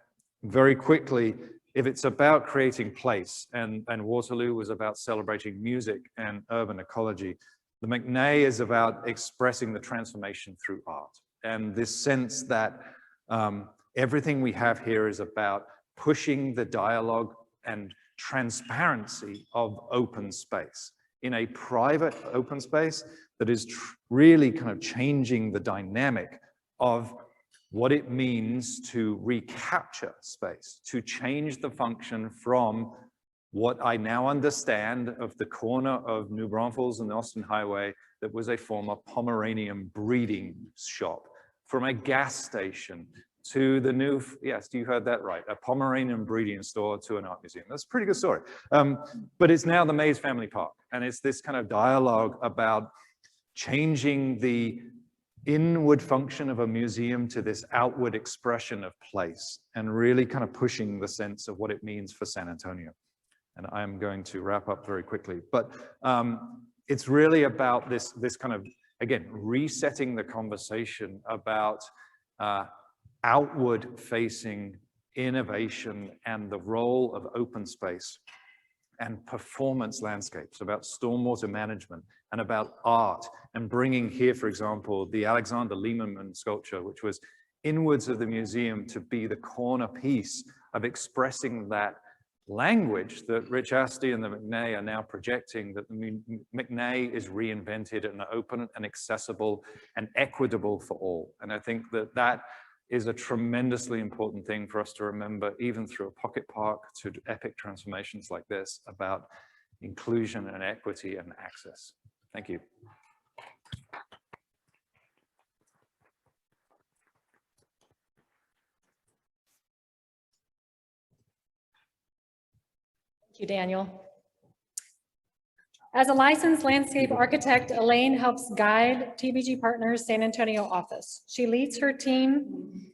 Very quickly, if it's about creating place, and Waterloo was about celebrating music and urban ecology, the McNay is about expressing the transformation through art. And this sense that everything we have here is about pushing the dialogue and transparency of open space in a private open space that is really kind of changing the dynamic of what it means to recapture space, to change the function from what I now understand of the corner of New Braunfels and the Austin Highway that was a former Pomeranian breeding shop, from a gas station to the new, yes, you heard that right, a Pomeranian breeding store to an art museum. That's a pretty good story. But it's now the Mays Family Park, and it's this kind of dialogue about changing the inward function of a museum to this outward expression of place, and really kind of pushing the sense of what it means for San Antonio. And I'm going to wrap up very quickly, but it's really about this kind of, again, resetting the conversation about outward facing innovation and the role of open space and performance landscapes, about stormwater management and about art, and bringing here, for example, the Alexander Lehman sculpture, which was inwards of the museum, to be the corner piece of expressing that language that Rich Asti and the McNay are now projecting, that the McNay is reinvented and open and accessible and equitable for all. And I think that that is a tremendously important thing for us to remember, even through a pocket park to epic transformations like this, about inclusion and equity and access. Thank you. Thank you, Daniel. As a licensed landscape architect, Elaine helps guide TBG Partners San Antonio office. She leads her team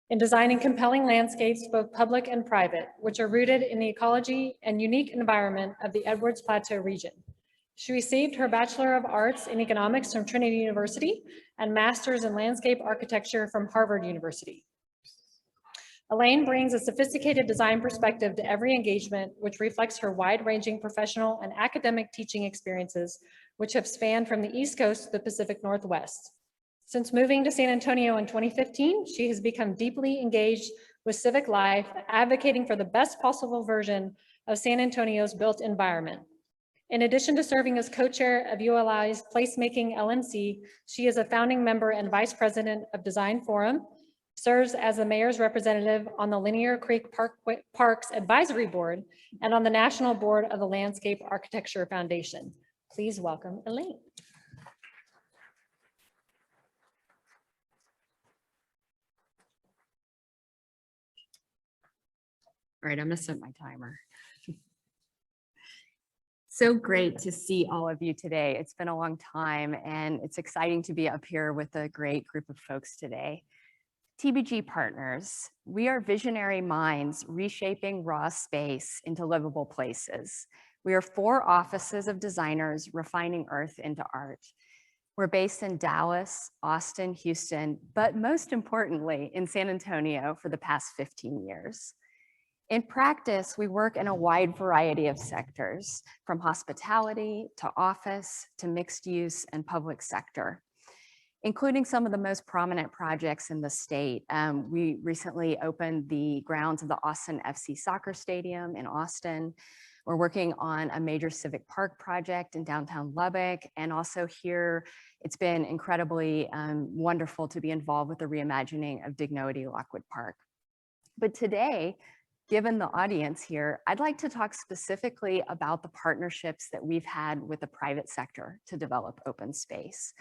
in designing compelling landscapes, both public and private, which are rooted in the ecology and unique environment of the Edwards Plateau region. She received her Bachelor of Arts in Economics from Trinity University and Master's in Landscape Architecture from Harvard University. Elaine brings a sophisticated design perspective to every engagement, which reflects her wide-ranging professional and academic teaching experiences, which have spanned from the East Coast to the Pacific Northwest. Since moving to San Antonio in 2015, she has become deeply engaged with civic life, advocating for the best possible version of San Antonio's built environment. In addition to serving as co-chair of ULI's Placemaking LMC, she is a founding member and vice president of Design Forum, serves as the mayor's representative on the Linear Creek Parks Advisory Board, and on the national board of the Landscape Architecture Foundation. Please welcome Elaine. All right, I'm gonna set my timer. So great to see all of you today. It's been a long time, and it's exciting to be up here with a great group of folks today. TBG Partners, we are visionary minds reshaping raw space into livable places. We are 4 offices of designers refining earth into art. We're based in Dallas, Austin, Houston, but most importantly in San Antonio for the past 15 years. In practice, we work in a wide variety of sectors, from hospitality to office to mixed use and public sector, including some of the most prominent projects in the state. We recently opened the grounds of the Austin FC soccer stadium in Austin. We're working on a major civic park project in downtown Lubbock. And also here, it's been incredibly wonderful to be involved with the reimagining of Dignity Lockwood Park. But today, given the audience here, I'd like to talk specifically about the partnerships that we've had with the private sector to develop open space.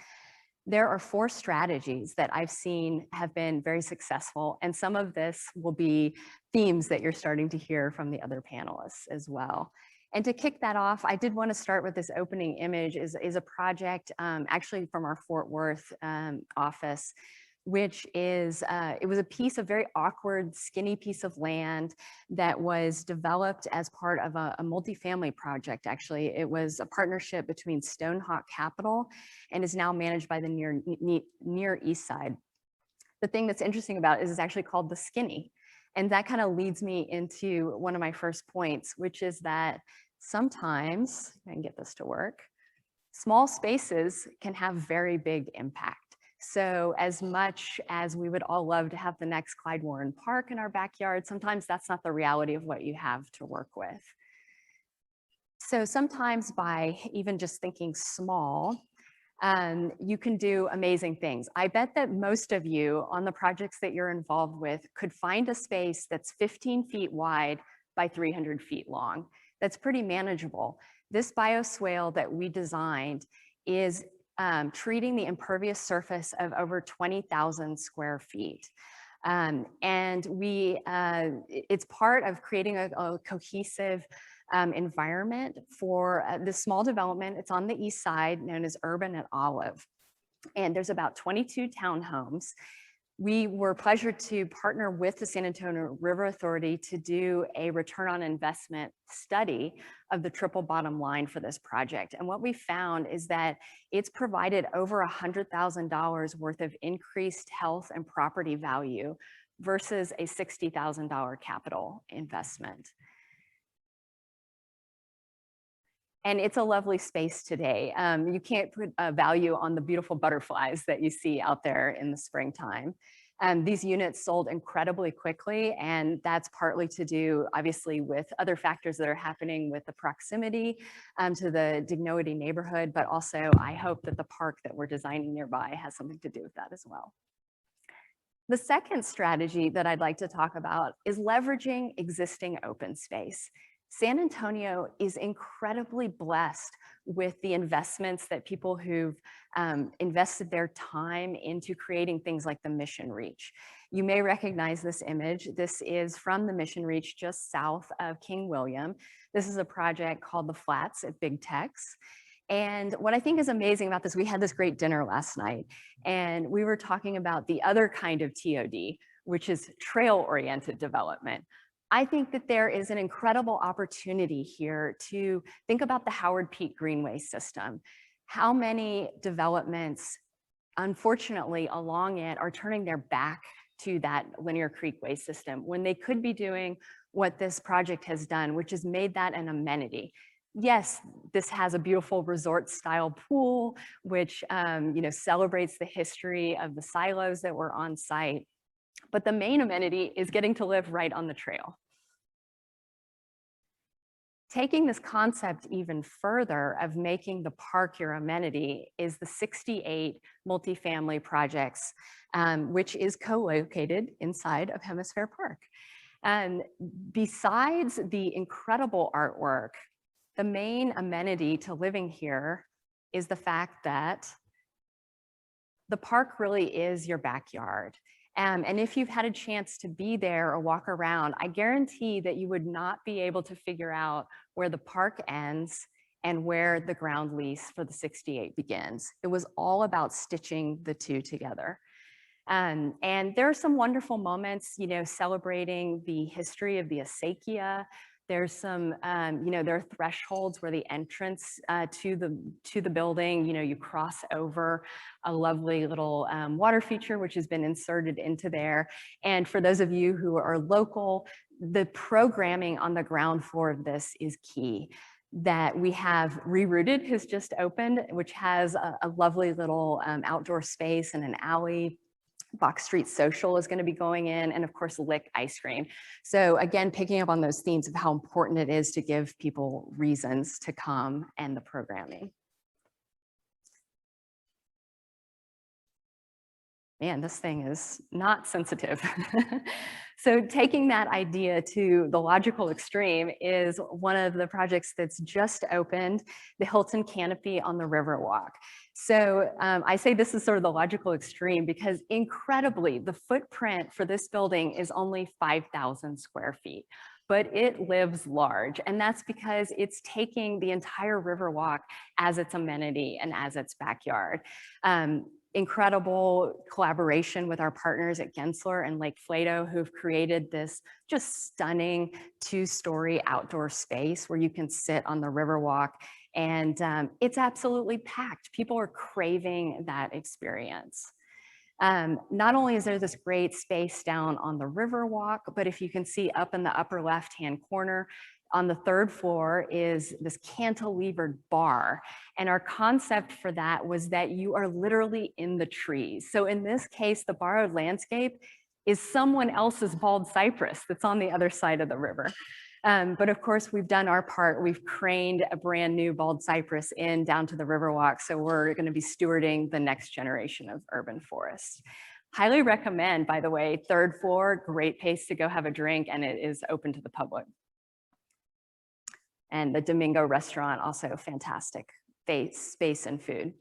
There are 4 strategies that I've seen have been very successful, and some of this will be themes that you're starting to hear from the other panelists as well. And to kick that off, I did want to start with this opening image is a project actually from our Fort Worth office, which is, it was a piece, a very awkward, skinny piece of land that was developed as part of a multifamily project. Actually, it was a partnership between Stonehawk Capital and is now managed by the Near East Side. The thing that's interesting about it is it's actually called the Skinny. And that kind of leads me into one of my first points, which is that sometimes, I can get this to work, small spaces can have very big impact. So as much as we would all love to have the next Clyde Warren Park in our backyard, sometimes that's not the reality of what you have to work with. So sometimes by even just thinking small, you can do amazing things. I bet that most of you on the projects that you're involved with could find a space that's 15 feet wide by 300 feet long. That's pretty manageable. This bioswale that we designed is treating the impervious surface of over 20,000 square feet. And it's part of creating a cohesive environment for this small development. It's on the east side, known as Urban at Olive. And there's about 22 townhomes. We were pleasured to partner with the San Antonio River Authority to do a return on investment study of the triple bottom line for this project. And what we found is that it's provided over $100,000 worth of increased health and property value versus a $60,000 capital investment. And it's a lovely space today. You can't put a value on the beautiful butterflies that you see out there in the springtime. These units sold incredibly quickly, and that's partly to do, obviously, with other factors that are happening with the proximity to the Dignity neighborhood, but also I hope that the park that we're designing nearby has something to do with that as well. The second strategy that I'd like to talk about is leveraging existing open space. San Antonio is incredibly blessed with the investments that people who've invested their time into creating things like the Mission Reach. You may recognize this image. This is from the Mission Reach just south of King William. This is a project called the Flats at Big Tex. And what I think is amazing about this, we had this great dinner last night, and we were talking about the other kind of TOD, which is trail-oriented development. I think that there is an incredible opportunity here to think about the Howard Peak Greenway system. How many developments, unfortunately, along it are turning their back to that linear creekway system when they could be doing what this project has done, which is made that an amenity. Yes, this has a beautiful resort style pool, which celebrates the history of the silos that were on site. But the main amenity is getting to live right on the trail. Taking this concept even further of making the park your amenity is the 68 multifamily projects, which is co-located inside of Hemisphere Park. And besides the incredible artwork, the main amenity to living here is the fact that the park really is your backyard. And if you've had a chance to be there or walk around, I guarantee that you would not be able to figure out where the park ends and where the ground lease for the 68 begins. It was all about stitching the two together. And there are some wonderful moments, celebrating the history of the acequia. There's some, there are thresholds where the entrance to the building, you cross over a lovely little water feature, which has been inserted into there. And for those of you who are local, the programming on the ground floor of this is key. That we have Rerooted has just opened, which has a lovely little outdoor space and an alley. Box Street Social is going to be going in, and of course, Lick Ice Cream. So again, picking up on those themes of how important it is to give people reasons to come and the programming. man, this thing is not sensitive. So taking that idea to the logical extreme is one of the projects that's just opened, the Hilton Canopy on the Riverwalk. So I say this is sort of the logical extreme because incredibly, the footprint for this building is only 5,000 square feet, but it lives large. And that's because it's taking the entire Riverwalk as its amenity and as its backyard. Incredible collaboration with our partners at Gensler and Lake Flato, who've created this just stunning 2-story outdoor space where you can sit on the Riverwalk, and it's absolutely packed. People are craving that experience. Not only is there this great space down on the Riverwalk, but if you can see up in the upper left-hand corner, on the 3rd floor is this cantilevered bar. And our concept for that was that you are literally in the trees. So in this case, the borrowed landscape is someone else's bald cypress that's on the other side of the river. But of course, we've done our part. We've craned a brand new bald cypress in down to the Riverwalk. So we're going to be stewarding the next generation of urban forests. Highly recommend, by the way, 3rd floor, great place to go have a drink, and it is open to the public. And the Domingo restaurant, also fantastic space and food.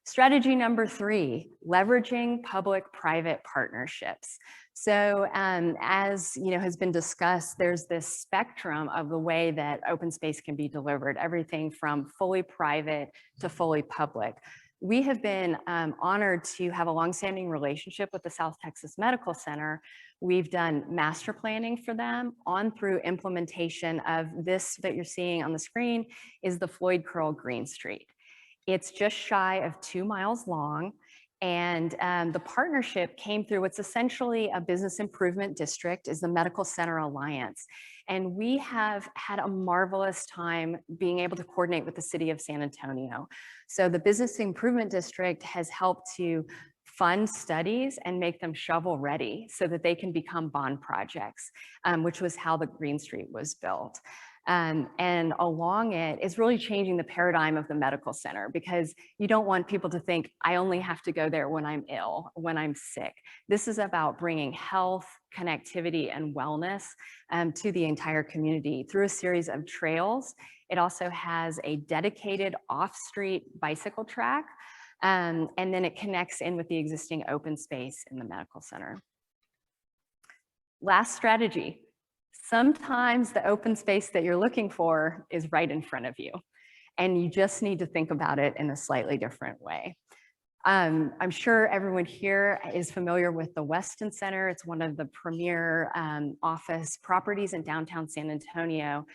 Strategy number 3, leveraging public-private partnerships. So as has been discussed, there's this spectrum of the way that open space can be delivered, everything from fully private to fully public. We have been honored to have a longstanding relationship with the South Texas Medical Center. We've done master planning for them on through implementation of this that you're seeing on the screen is the Floyd Curl Green Street. It's just shy of 2 miles long, and the partnership came through what's essentially a business improvement district is the Medical Center Alliance. And we have had a marvelous time being able to coordinate with the city of San Antonio. So the business improvement district has helped to fund studies and make them shovel ready so that they can become bond projects, which was how the Green Street was built. And along it is really changing the paradigm of the medical center because you don't want people to think, I only have to go there when I'm ill, when I'm sick. This is about bringing health, connectivity, and wellness to the entire community through a series of trails. It also has a dedicated off-street bicycle track, and then it connects in with the existing open space in the medical center. Last strategy. Sometimes the open space that you're looking for is right in front of you, and you just need to think about it in a slightly different way. I'm sure everyone here is familiar with the Weston Center. It's one of the premier office properties in downtown San Antonio.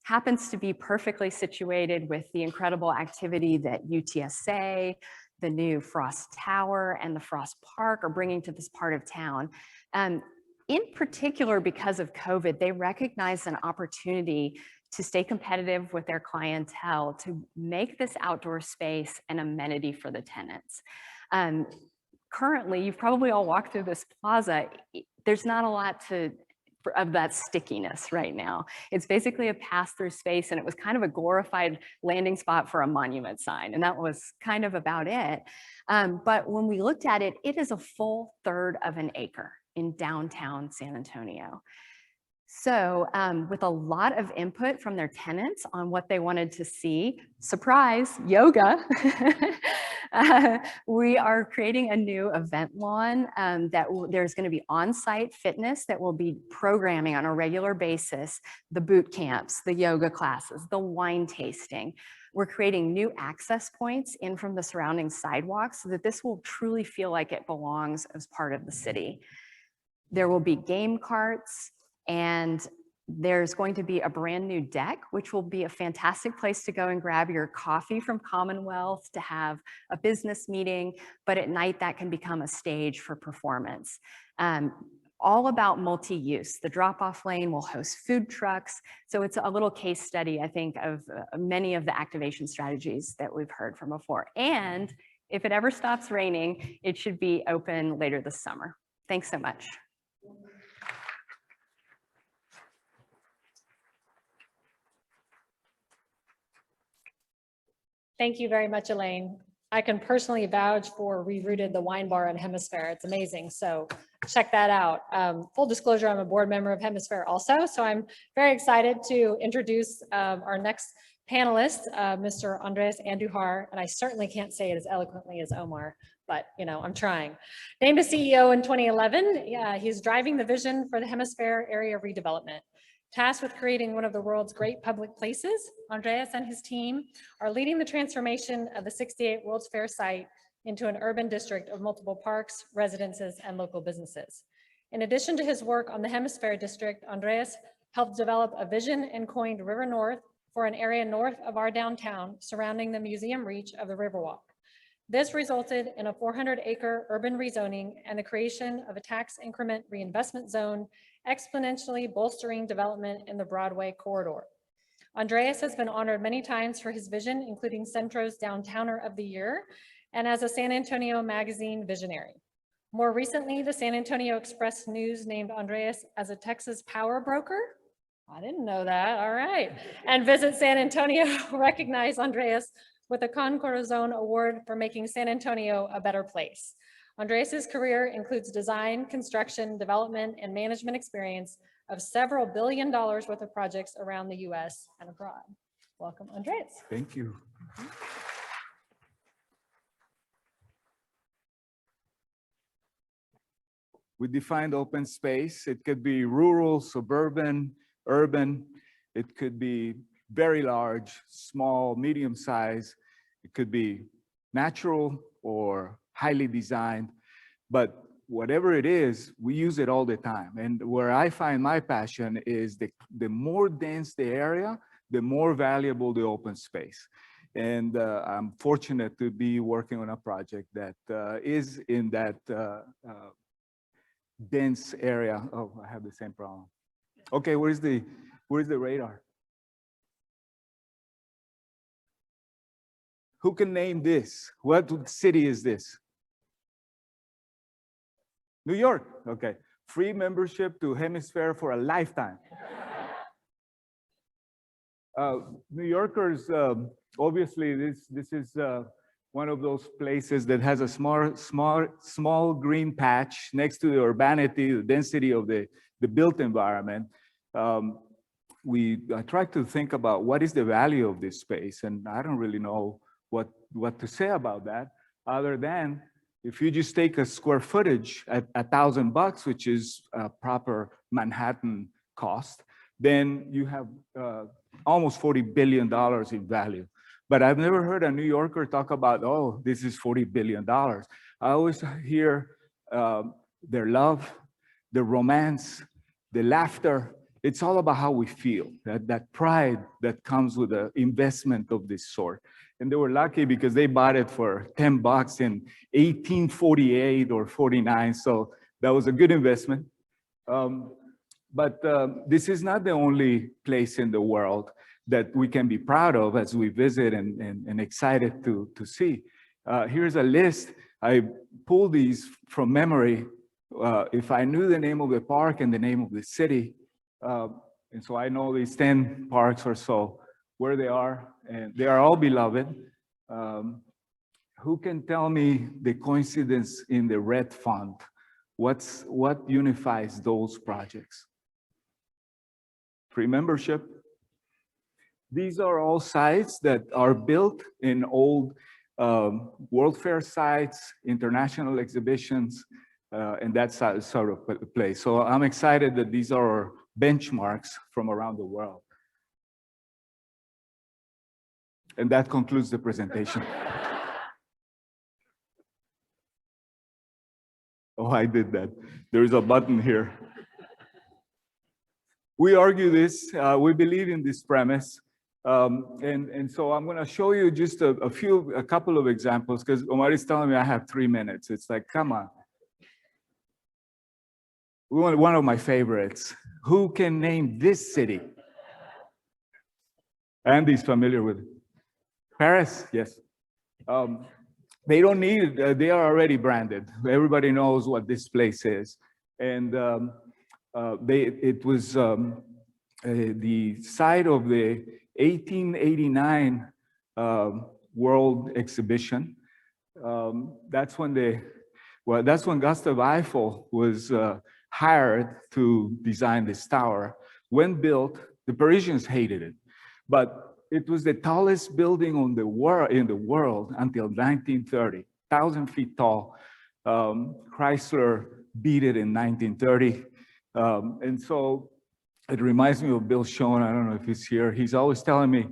Happens to be perfectly situated with the incredible activity that UTSA, the new Frost Tower, and the Frost Park are bringing to this part of town. In particular, because of COVID, they recognized an opportunity to stay competitive with their clientele, to make this outdoor space an amenity for the tenants. Currently, you've probably all walked through this plaza. There's not a lot of that stickiness right now. It's basically a pass-through space, and it was kind of a glorified landing spot for a monument sign, and that was kind of about it. But when we looked at it, it is a full 1/3 of an acre in downtown San Antonio. So with a lot of input from their tenants on what they wanted to see, surprise, yoga, we are creating a new event lawn that there's going to be on-site fitness that will be programming on a regular basis, the boot camps, the yoga classes, the wine tasting. We're creating new access points in from the surrounding sidewalks so that this will truly feel like it belongs as part of the city. There will be game carts, and there's going to be a brand new deck, which will be a fantastic place to go and grab your coffee from Commonwealth to have a business meeting, but at night that can become a stage for performance. All about multi-use. The drop-off lane will host food trucks. So it's a little case study, I think, of many of the activation strategies that we've heard from before. And if it ever stops raining, it should be open later this summer. Thanks so much. Thank you very much, Elaine. I can personally vouch for Rerouted, the wine bar in Hemisphere. It's amazing. So check that out. Full disclosure, I'm a board member of Hemisphere also. So I'm very excited to introduce our next panelist, Mr. Andres Andujar. And I certainly can't say it as eloquently as Omar, but I'm trying. Named as CEO in 2011, he's driving the vision for the Hemisphere area redevelopment. Tasked with creating one of the world's great public places, Andreas and his team are leading the transformation of the 68 World's Fair site into an urban district of multiple parks, residences, and local businesses. In addition to his work on the Hemisphere district, Andreas helped develop a vision and coined River North for an area north of our downtown surrounding the museum reach of the Riverwalk. This resulted in a 400-acre urban rezoning and the creation of a tax increment reinvestment zone, exponentially bolstering development in the Broadway corridor. Andreas has been honored many times for his vision, including Centro's Downtowner of the Year and as a San Antonio Magazine visionary. More recently, the San Antonio Express News named Andreas as a Texas power broker. I didn't know that, all right. And Visit San Antonio recognized Andreas with a Corazon Award for making San Antonio a better place. Andreas's career includes design, construction, development, and management experience of several $1 billion worth of projects around the US and abroad. Welcome, Andreas. Thank you. We defined open space. It could be rural, suburban, urban. It could be very large, small, medium size. It could be natural or highly designed, but whatever it is, we use it all the time. And where I find my passion is the more dense the area, the more valuable the open space. And I'm fortunate to be working on a project that is in that dense area. Oh, I have the same problem. Okay, where's the radar? Who can name this? What city is this? New York, okay. Free membership to Hemisphere for a lifetime. New Yorkers, obviously this is one of those places that has a small green patch next to the urbanity, the density of the built environment. I try to think about what is the value of this space, and I don't really know what to say about that, other than if you just take a square footage at $1,000, which is a proper Manhattan cost, then you have almost $40 billion in value. But I've never heard a New Yorker talk about, oh, this is $40 billion. I always hear their love, the romance, the laughter. It's all about how we feel, that pride that comes with an investment of this sort. And they were lucky because they bought it for $10 in 1848 or 49. So that was a good investment. But this is not the only place in the world that we can be proud of as we visit and excited to see. Here's a list. I pulled these from memory. If I knew the name of the park and the name of the city, and so I know these 10 parks or so, where they are, and they are all beloved. Who can tell me the coincidence in the red font? What unifies those projects? Free membership. These are all sites that are built in old World Fair sites, international exhibitions, and that sort of place. So I'm excited that these are benchmarks from around the world. And that concludes the presentation. Oh, I did that. There's a button here. We argue this, we believe in this premise. And so I'm gonna show you just a couple of examples, because Omar is telling me I have 3 minutes. It's like, come on. One of my favorites. Who can name this city? Andy's familiar with it. Paris, yes. They don't need it, they are already branded. Everybody knows what this place is. And it was the site of the 1889 World Exhibition. that's when that's when Gustav Eiffel was hired to design this tower. When built, the Parisians hated it, but it was the tallest building in the world until 1930, 1,000 feet tall. Chrysler beat it in 1930. And so it reminds me of Bill Schoen. I don't know if he's here. He's always telling me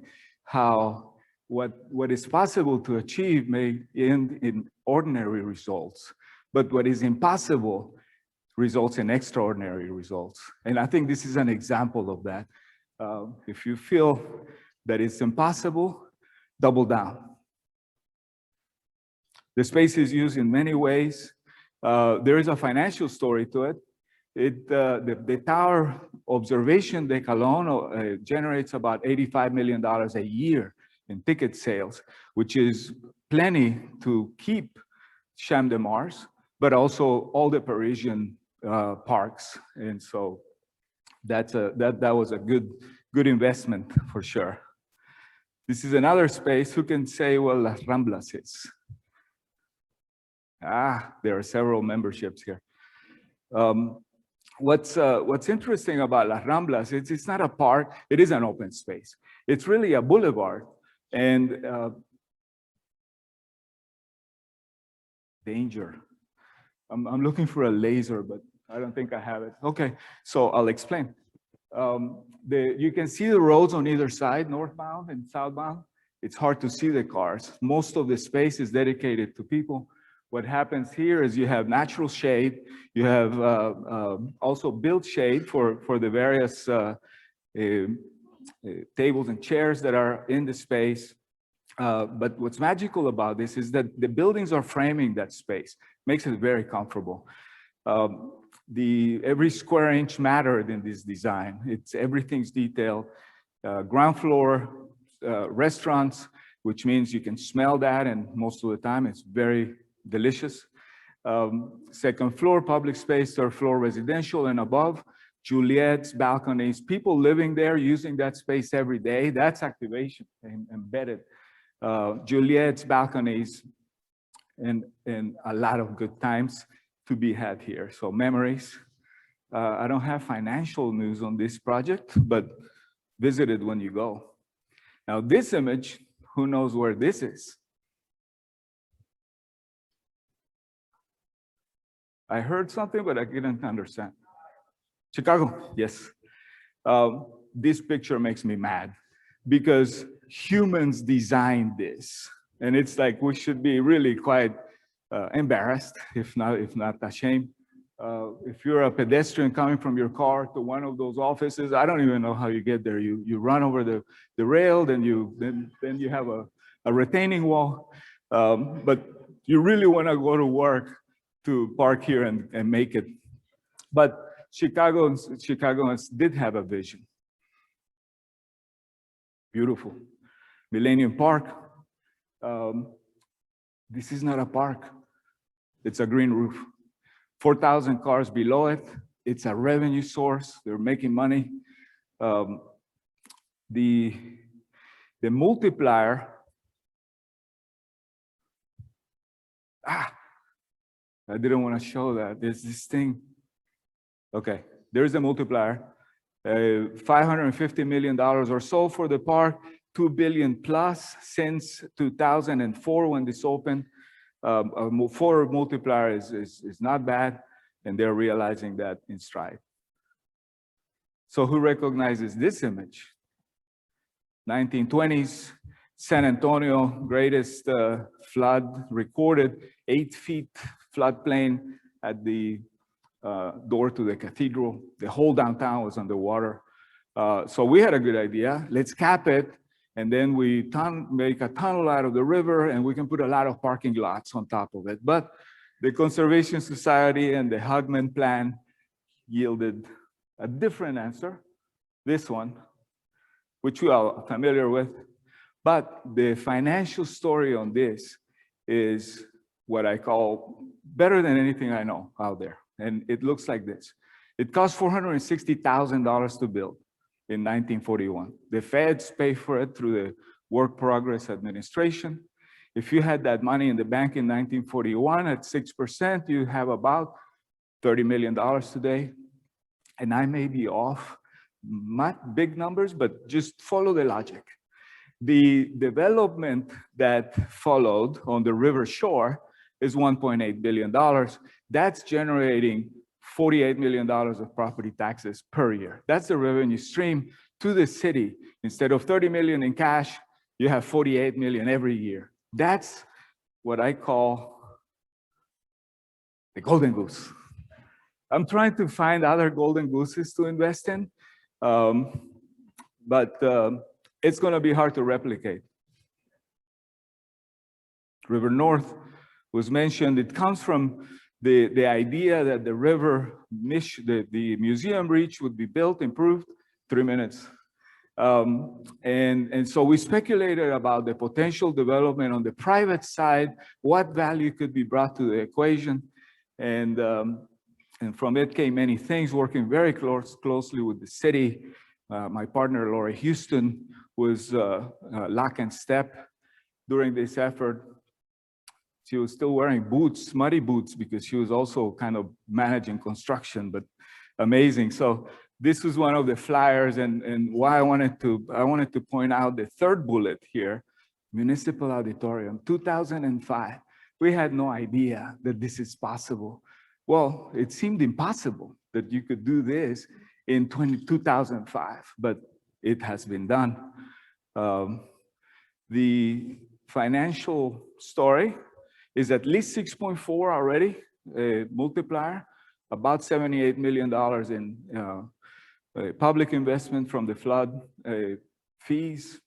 how what is possible to achieve may end in ordinary results, but what is impossible results in extraordinary results. And I think this is an example of that. If you feel that it's impossible, double down. The space is used in many ways. There is a financial story to it. The tower observation deck alone generates about $85 million a year in ticket sales, which is plenty to keep Champ de Mars, but also all the Parisian parks. And so that was a good investment for sure. This is another space. Who can say, well, Las Ramblas is? There are several memberships here. What's interesting about Las Ramblas, it's not a park, it is an open space. It's really a boulevard. And danger. I'm looking for a laser, but I don't think I have it. Okay, so I'll explain. You can see the roads on either side, northbound and southbound. It's hard to see the cars. Most of the space is dedicated to people. What happens here is you have natural shade. You have also built shade for the various tables and chairs that are in the space. But what's magical about this is that the buildings are framing that space, makes it very comfortable. Every square inch mattered in this design. Everything's detailed. Ground floor restaurants, which means you can smell that, and most of the time it's very delicious. Second floor public space, third floor residential, and above Juliet's balconies, people living there using that space every day. That's activation embedded. Juliet's balconies and a lot of good times to be had here. So memories. I don't have financial news on this project, but visit it when you go. Now this image, who knows where this is? I heard something, but I didn't understand. Chicago, yes. This picture makes me mad because humans designed this. And it's like, we should be really quite embarrassed, if not ashamed. If you're a pedestrian coming from your car to one of those offices, I don't even know how you get there. You run over the rail, then you have a retaining wall. But you really want to go to work to park here and make it. But Chicagoans did have a vision. Beautiful. Millennium Park. This is not a park. It's a green roof. 4,000 cars below it. It's a revenue source. They're making money. The multiplier. I didn't want to show that. There's this thing. Okay, there's the multiplier. $550 million or so for the park, 2 billion plus since 2004 when this opened. For multiplier is not bad, and they're realizing that in stride. So who recognizes this image? 1920s, San Antonio, greatest flood recorded, 8 feet floodplain at the door to the cathedral. The whole downtown was underwater. So we had a good idea. Let's cap it, and then we make a tunnel out of the river, and we can put a lot of parking lots on top of it. But the Conservation Society and the Hugman plan yielded a different answer, this one, which we are familiar with. But the financial story on this is what I call better than anything I know out there. And it looks like this. It cost $460,000 to build in 1941. The feds pay for it through the Work Progress Administration. If you had that money in the bank in 1941 at 6%, you have about $30 million today. And I may be off, not big numbers, but just follow the logic. The development that followed on the river shore is $1.8 billion. That's generating $48 million of property taxes per year. That's the revenue stream to the city. Instead of 30 million in cash, you have 48 million every year. That's what I call the golden goose. I'm trying to find other golden gooses to invest in, but it's going to be hard to replicate. River North was mentioned. It comes from the idea that the river, the museum reach would be built, improved, 3 minutes. And so we speculated about the potential development on the private side, what value could be brought to the equation. And from it came many things, working very closely with the city. My partner, Laura Houston, was lock and step during this effort. She was still wearing boots, muddy boots, because she was also kind of managing construction, but amazing. So this was one of the flyers, and why I wanted to point out the third bullet here, Municipal Auditorium, 2005. We had no idea that this is possible. Well, it seemed impossible that you could do this in 2005, but it has been done. The financial story is at least 6.4 already, multiplier, about $78 million in public investment from the flood fees,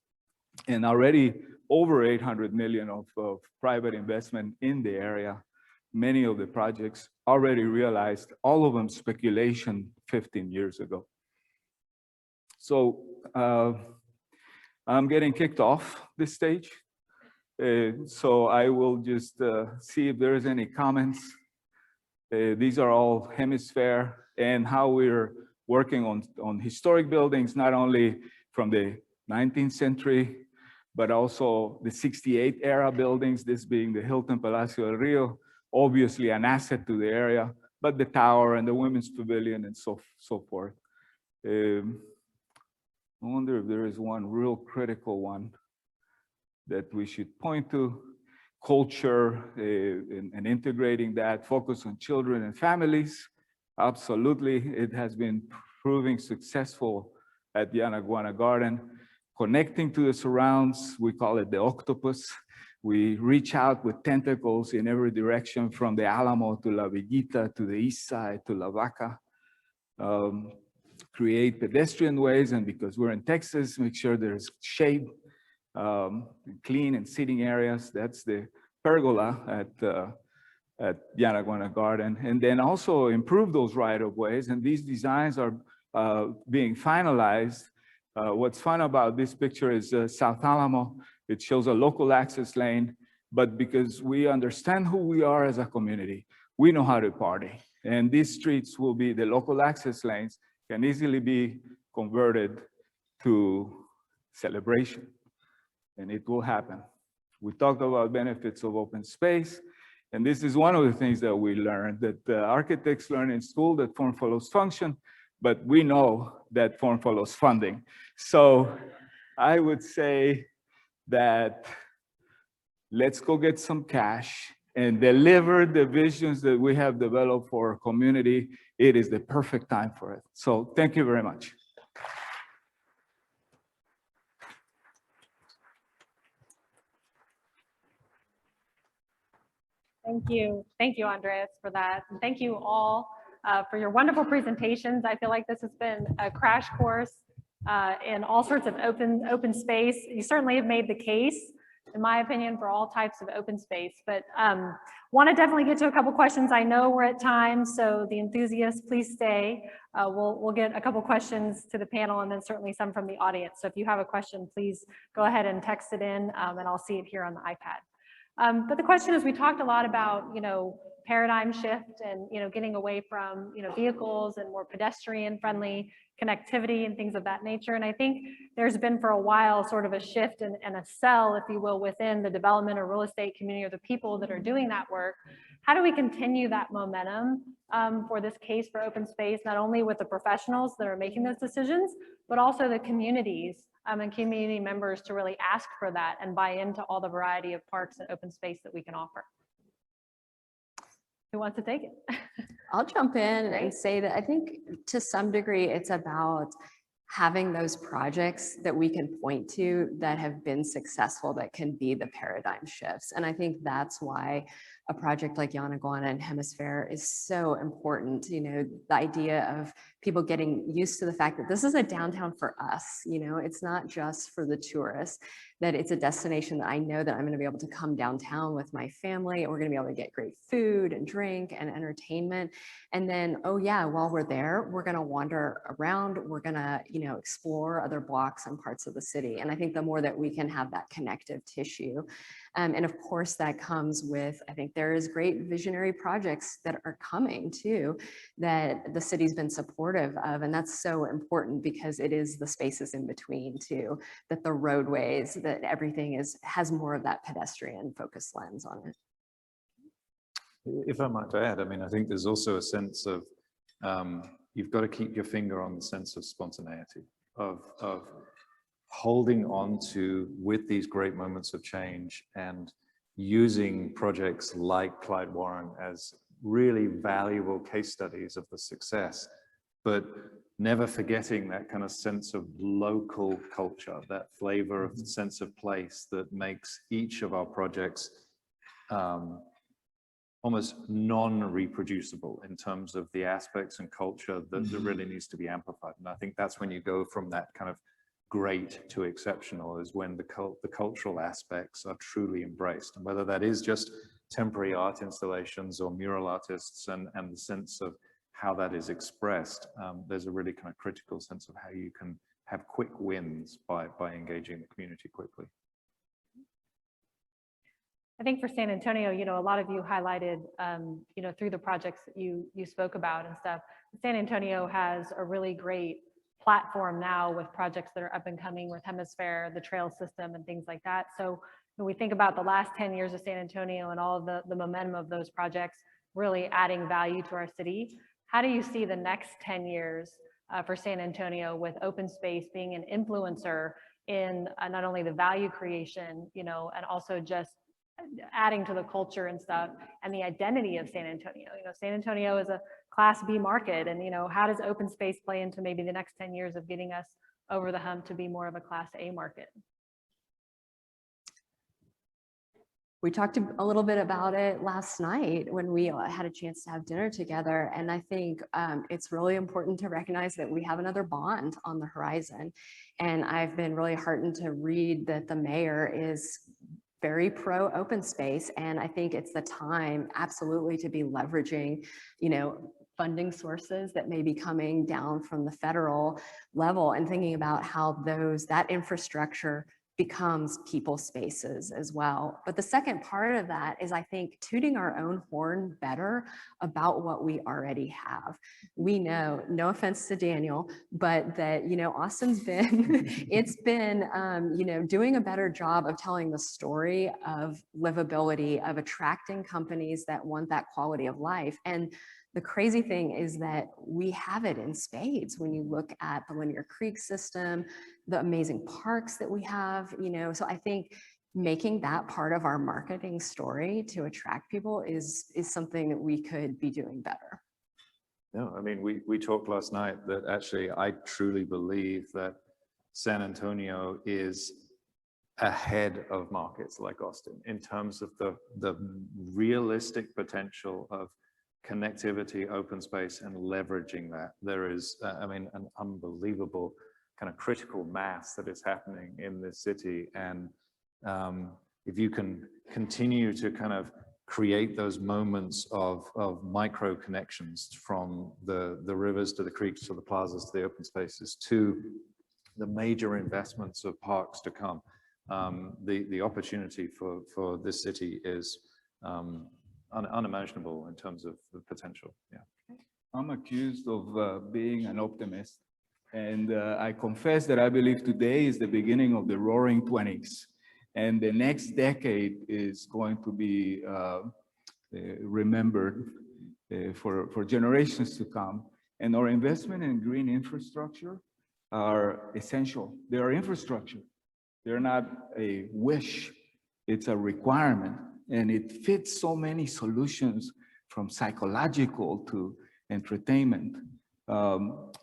and already over 800 million of private investment in the area. Many of the projects already realized, all of them speculation 15 years ago. So I'm getting kicked off this stage. So I will just see if there is any comments. These are all hemisphere and how we're working on historic buildings, not only from the 19th century, but also the 68 era buildings, this being the Hilton Palacio del Rio, obviously an asset to the area, but the tower and the Women's Pavilion and so forth. I wonder if there is one real critical one that we should point to. Culture and integrating that, focus on children and families. Absolutely, it has been proving successful at Yanaguana Garden. Connecting to the surrounds, we call it the octopus. We reach out with tentacles in every direction, from the Alamo to La Villita to the east side to La Vaca. Create pedestrian ways, and because we're in Texas, make sure there's shade, clean and seating areas. That's the pergola at Yanaguana Garden. And then also improve those right-of-ways, and these designs are being finalized. What's fun about this picture is South Alamo. It shows a local access lane, but because we understand who we are as a community, we know how to party. And these streets will be, the local access lanes can easily be converted to celebration, and it will happen. We talked about benefits of open space, and this is one of the things that we learned, that architects learn in school that form follows function, but we know that form follows funding. So I would say that let's go get some cash and deliver the visions that we have developed for our community. It is the perfect time for it. So thank you very much. Thank you, Andres, for that. And thank you all for your wonderful presentations. I feel like this has been a crash course in all sorts of open space. You certainly have made the case, in my opinion, for all types of open space, but want to definitely get to a couple questions. I know we're at time, so the enthusiasts, please stay. We'll get a couple questions to the panel, and then certainly some from the audience. So if you have a question, please go ahead and text it in, and I'll see it here on the iPad. But the question is, we talked a lot about, paradigm shift and, getting away from, vehicles and more pedestrian friendly connectivity and things of that nature. And I think there's been for a while sort of a shift and a sell, if you will, within the development or real estate community or the people that are doing that work. How do we continue that momentum for this case for open space, not only with the professionals that are making those decisions, but also the communities and community members to really ask for that and buy into all the variety of parks and open space that we can offer? Who wants to take it? I'll jump in and say that I think to some degree it's about having those projects that we can point to that have been successful, that can be the paradigm shifts. And I think that's why a project like Yanaguana and Hemisphere is so important. The idea of people getting used to the fact that this is a downtown for us. It's not just for the tourists, that it's a destination that I know that I'm going to be able to come downtown with my family, and we're going to be able to get great food and drink and entertainment. And then, oh yeah, while we're there, we're going to wander around, we're going to, explore other blocks and parts of the city. And I think the more that we can have that connective tissue, and of course that comes with, I think there is great visionary projects that are coming too, that the city's been supportive of. And that's so important because it is the spaces in between too, that the roadways, that everything has more of that pedestrian focused lens on it. If I might add, I think there's also a sense of, you've got to keep your finger on the sense of spontaneity, of holding on to with these great moments of change and using projects like Clyde Warren as really valuable case studies of the success, but never forgetting that kind of sense of local culture, that flavor of the sense of place that makes each of our projects almost non-reproducible in terms of the aspects and culture that really needs to be amplified. And I think that's when you go from that kind of great to exceptional, is when the cultural aspects are truly embraced. And whether that is just temporary art installations or mural artists and the sense of how that is expressed, there's a really kind of critical sense of how you can have quick wins by engaging the community quickly. I think for San Antonio, a lot of you highlighted, through the projects that you spoke about and stuff. San Antonio has a really great platform now with projects that are up and coming with Hemisphere, the trail system and things like that. So when we think about the last 10 years of San Antonio and all of the momentum of those projects really adding value to our city, how do you see the next 10 years for San Antonio with open space being an influencer in not only the value creation, and also just adding to the culture and stuff and the identity of San Antonio? San Antonio is a Class B market, and how does open space play into maybe the next 10 years of getting us over the hump to be more of a Class A market? We talked a little bit about it last night when we had a chance to have dinner together. And I think it's really important to recognize that we have another bond on the horizon. And I've been really heartened to read that the mayor is very pro open space. And I think it's the time absolutely to be leveraging, funding sources that may be coming down from the federal level and thinking about how that infrastructure becomes people spaces as well. But the second part of that is, I think, tooting our own horn better about what we already have. We know, no offense to Daniel, but that, Austin's been, it's been, doing a better job of telling the story of livability, of attracting companies that want that quality of life. And the crazy thing is that we have it in spades when you look at the Linear Creek system, the amazing parks that we have, so I think making that part of our marketing story to attract people is something that we could be doing better. No, we talked last night that actually I truly believe that San Antonio is ahead of markets like Austin in terms of the realistic potential of connectivity, open space, and leveraging that. There is, an unbelievable kind of critical mass that is happening in this city. And if you can continue to kind of create those moments of micro connections from the rivers to the creeks to the plazas to the open spaces to the major investments of parks to come, the opportunity for this city is unimaginable in terms of the potential. Yeah. I'm accused of being an optimist. And I confess that I believe today is the beginning of the roaring 20s. And the next decade is going to be remembered for generations to come. And our investment in green infrastructure are essential. They are infrastructure. They're not a wish, it's a requirement. And it fits so many solutions from psychological to entertainment.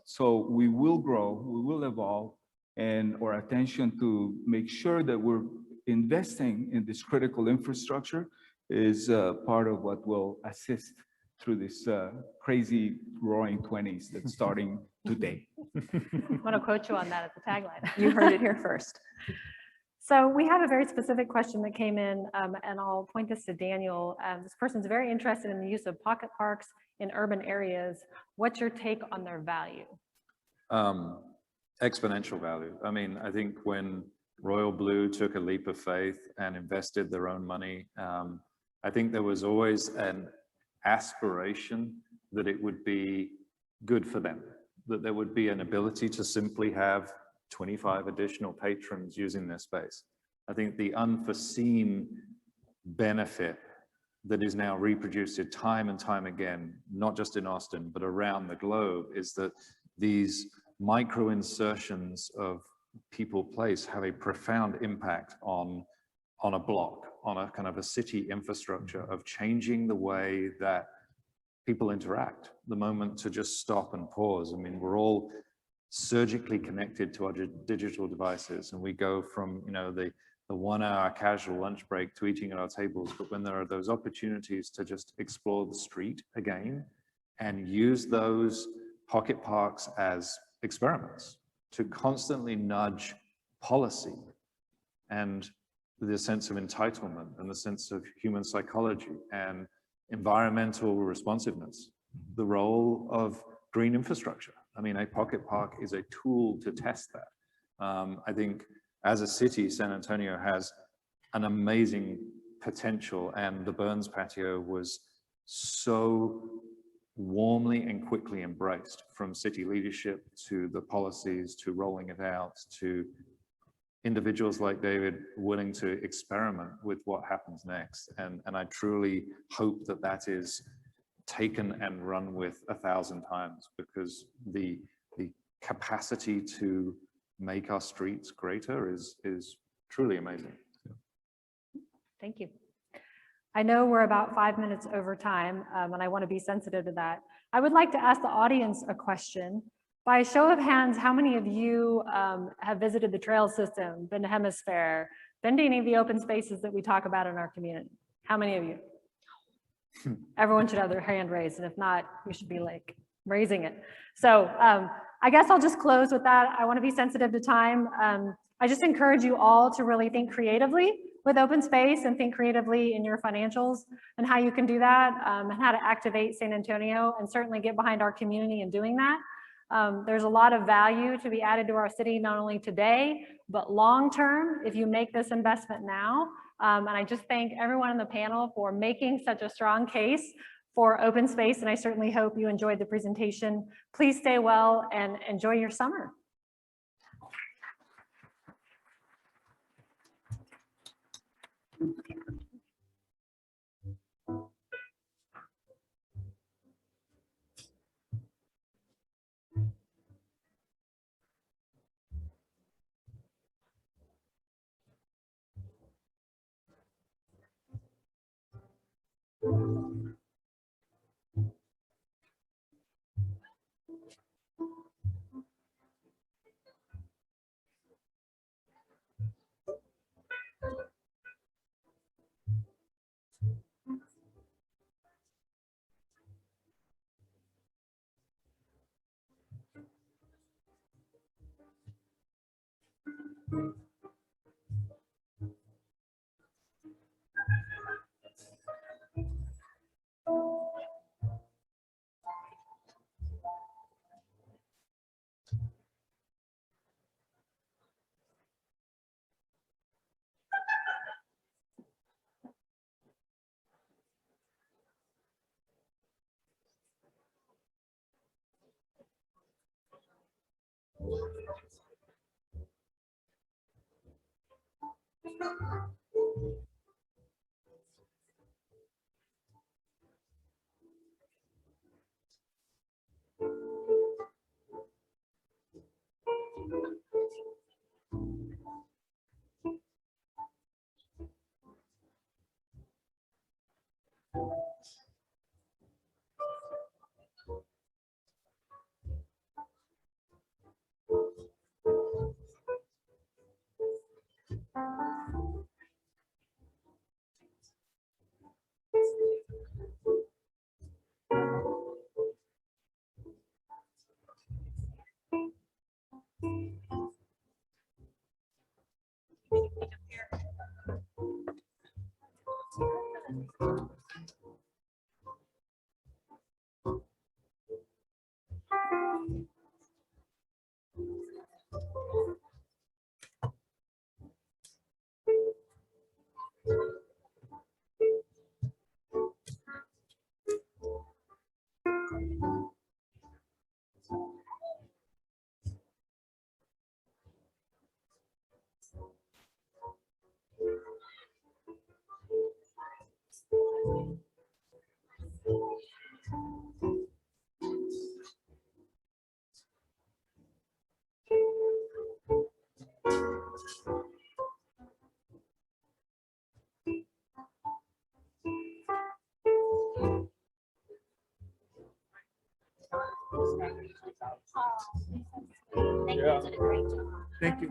So we will grow, we will evolve, and our attention to make sure that we're investing in this critical infrastructure is part of what will assist through this crazy roaring 20s that's starting today. I want to quote you on that as a tagline. You heard it here first. So we have a very specific question that came in, and I'll point this to Daniel. This person's very interested in the use of pocket parks in urban areas. What's your take on their value? Exponential value. I mean, I think when Royal Blue took a leap of faith and invested their own money, I think there was always an aspiration that it would be good for them, that there would be an ability to simply have 25 additional patrons using their space. I think the unforeseen benefit that is now reproduced time and time again, not just in Austin, but around the globe, is that these micro insertions of people place have a profound impact on a block, on a kind of a city infrastructure of changing the way that people interact, the moment to just stop and pause. I mean, we're all surgically connected to our digital devices, and we go from, you know, the 1 hour casual lunch break to eating at our tables. But when there are those opportunities to just explore the street again and use those pocket parks as experiments to constantly nudge policy and the sense of entitlement and the sense of human psychology and environmental responsiveness, the role of green infrastructure. I mean, a pocket park is a tool to test that. I think as a city, San Antonio has an amazing potential, and the Burns patio was so warmly and quickly embraced, from city leadership to the policies to rolling it out to individuals like David willing to experiment with what happens next. And I truly hope that that is taken and run with 1,000 times, because the capacity to make our streets greater is truly amazing. Thank you. I know we're about 5 minutes over time, and I want to be sensitive to that. I would like to ask the audience a question. By a show of hands, how many of you have visited the trail system, been to Hemisphere, been to any of the open spaces that we talk about in our community? How many of you? Everyone should have their hand raised, and if not, you should be like raising it. So I guess I'll just close with that. I want to be sensitive to time. I just encourage you all to really think creatively with open space and think creatively in your financials and how you can do that, and how to activate San Antonio, and certainly get behind our community in doing that. There's a lot of value to be added to our city, not only today, but long-term if you make this investment now. And I just thank everyone on the panel for making such a strong case for open space, and I certainly hope you enjoyed the presentation. Please stay well and enjoy your summer. Thank you, you did a great job. Thank you.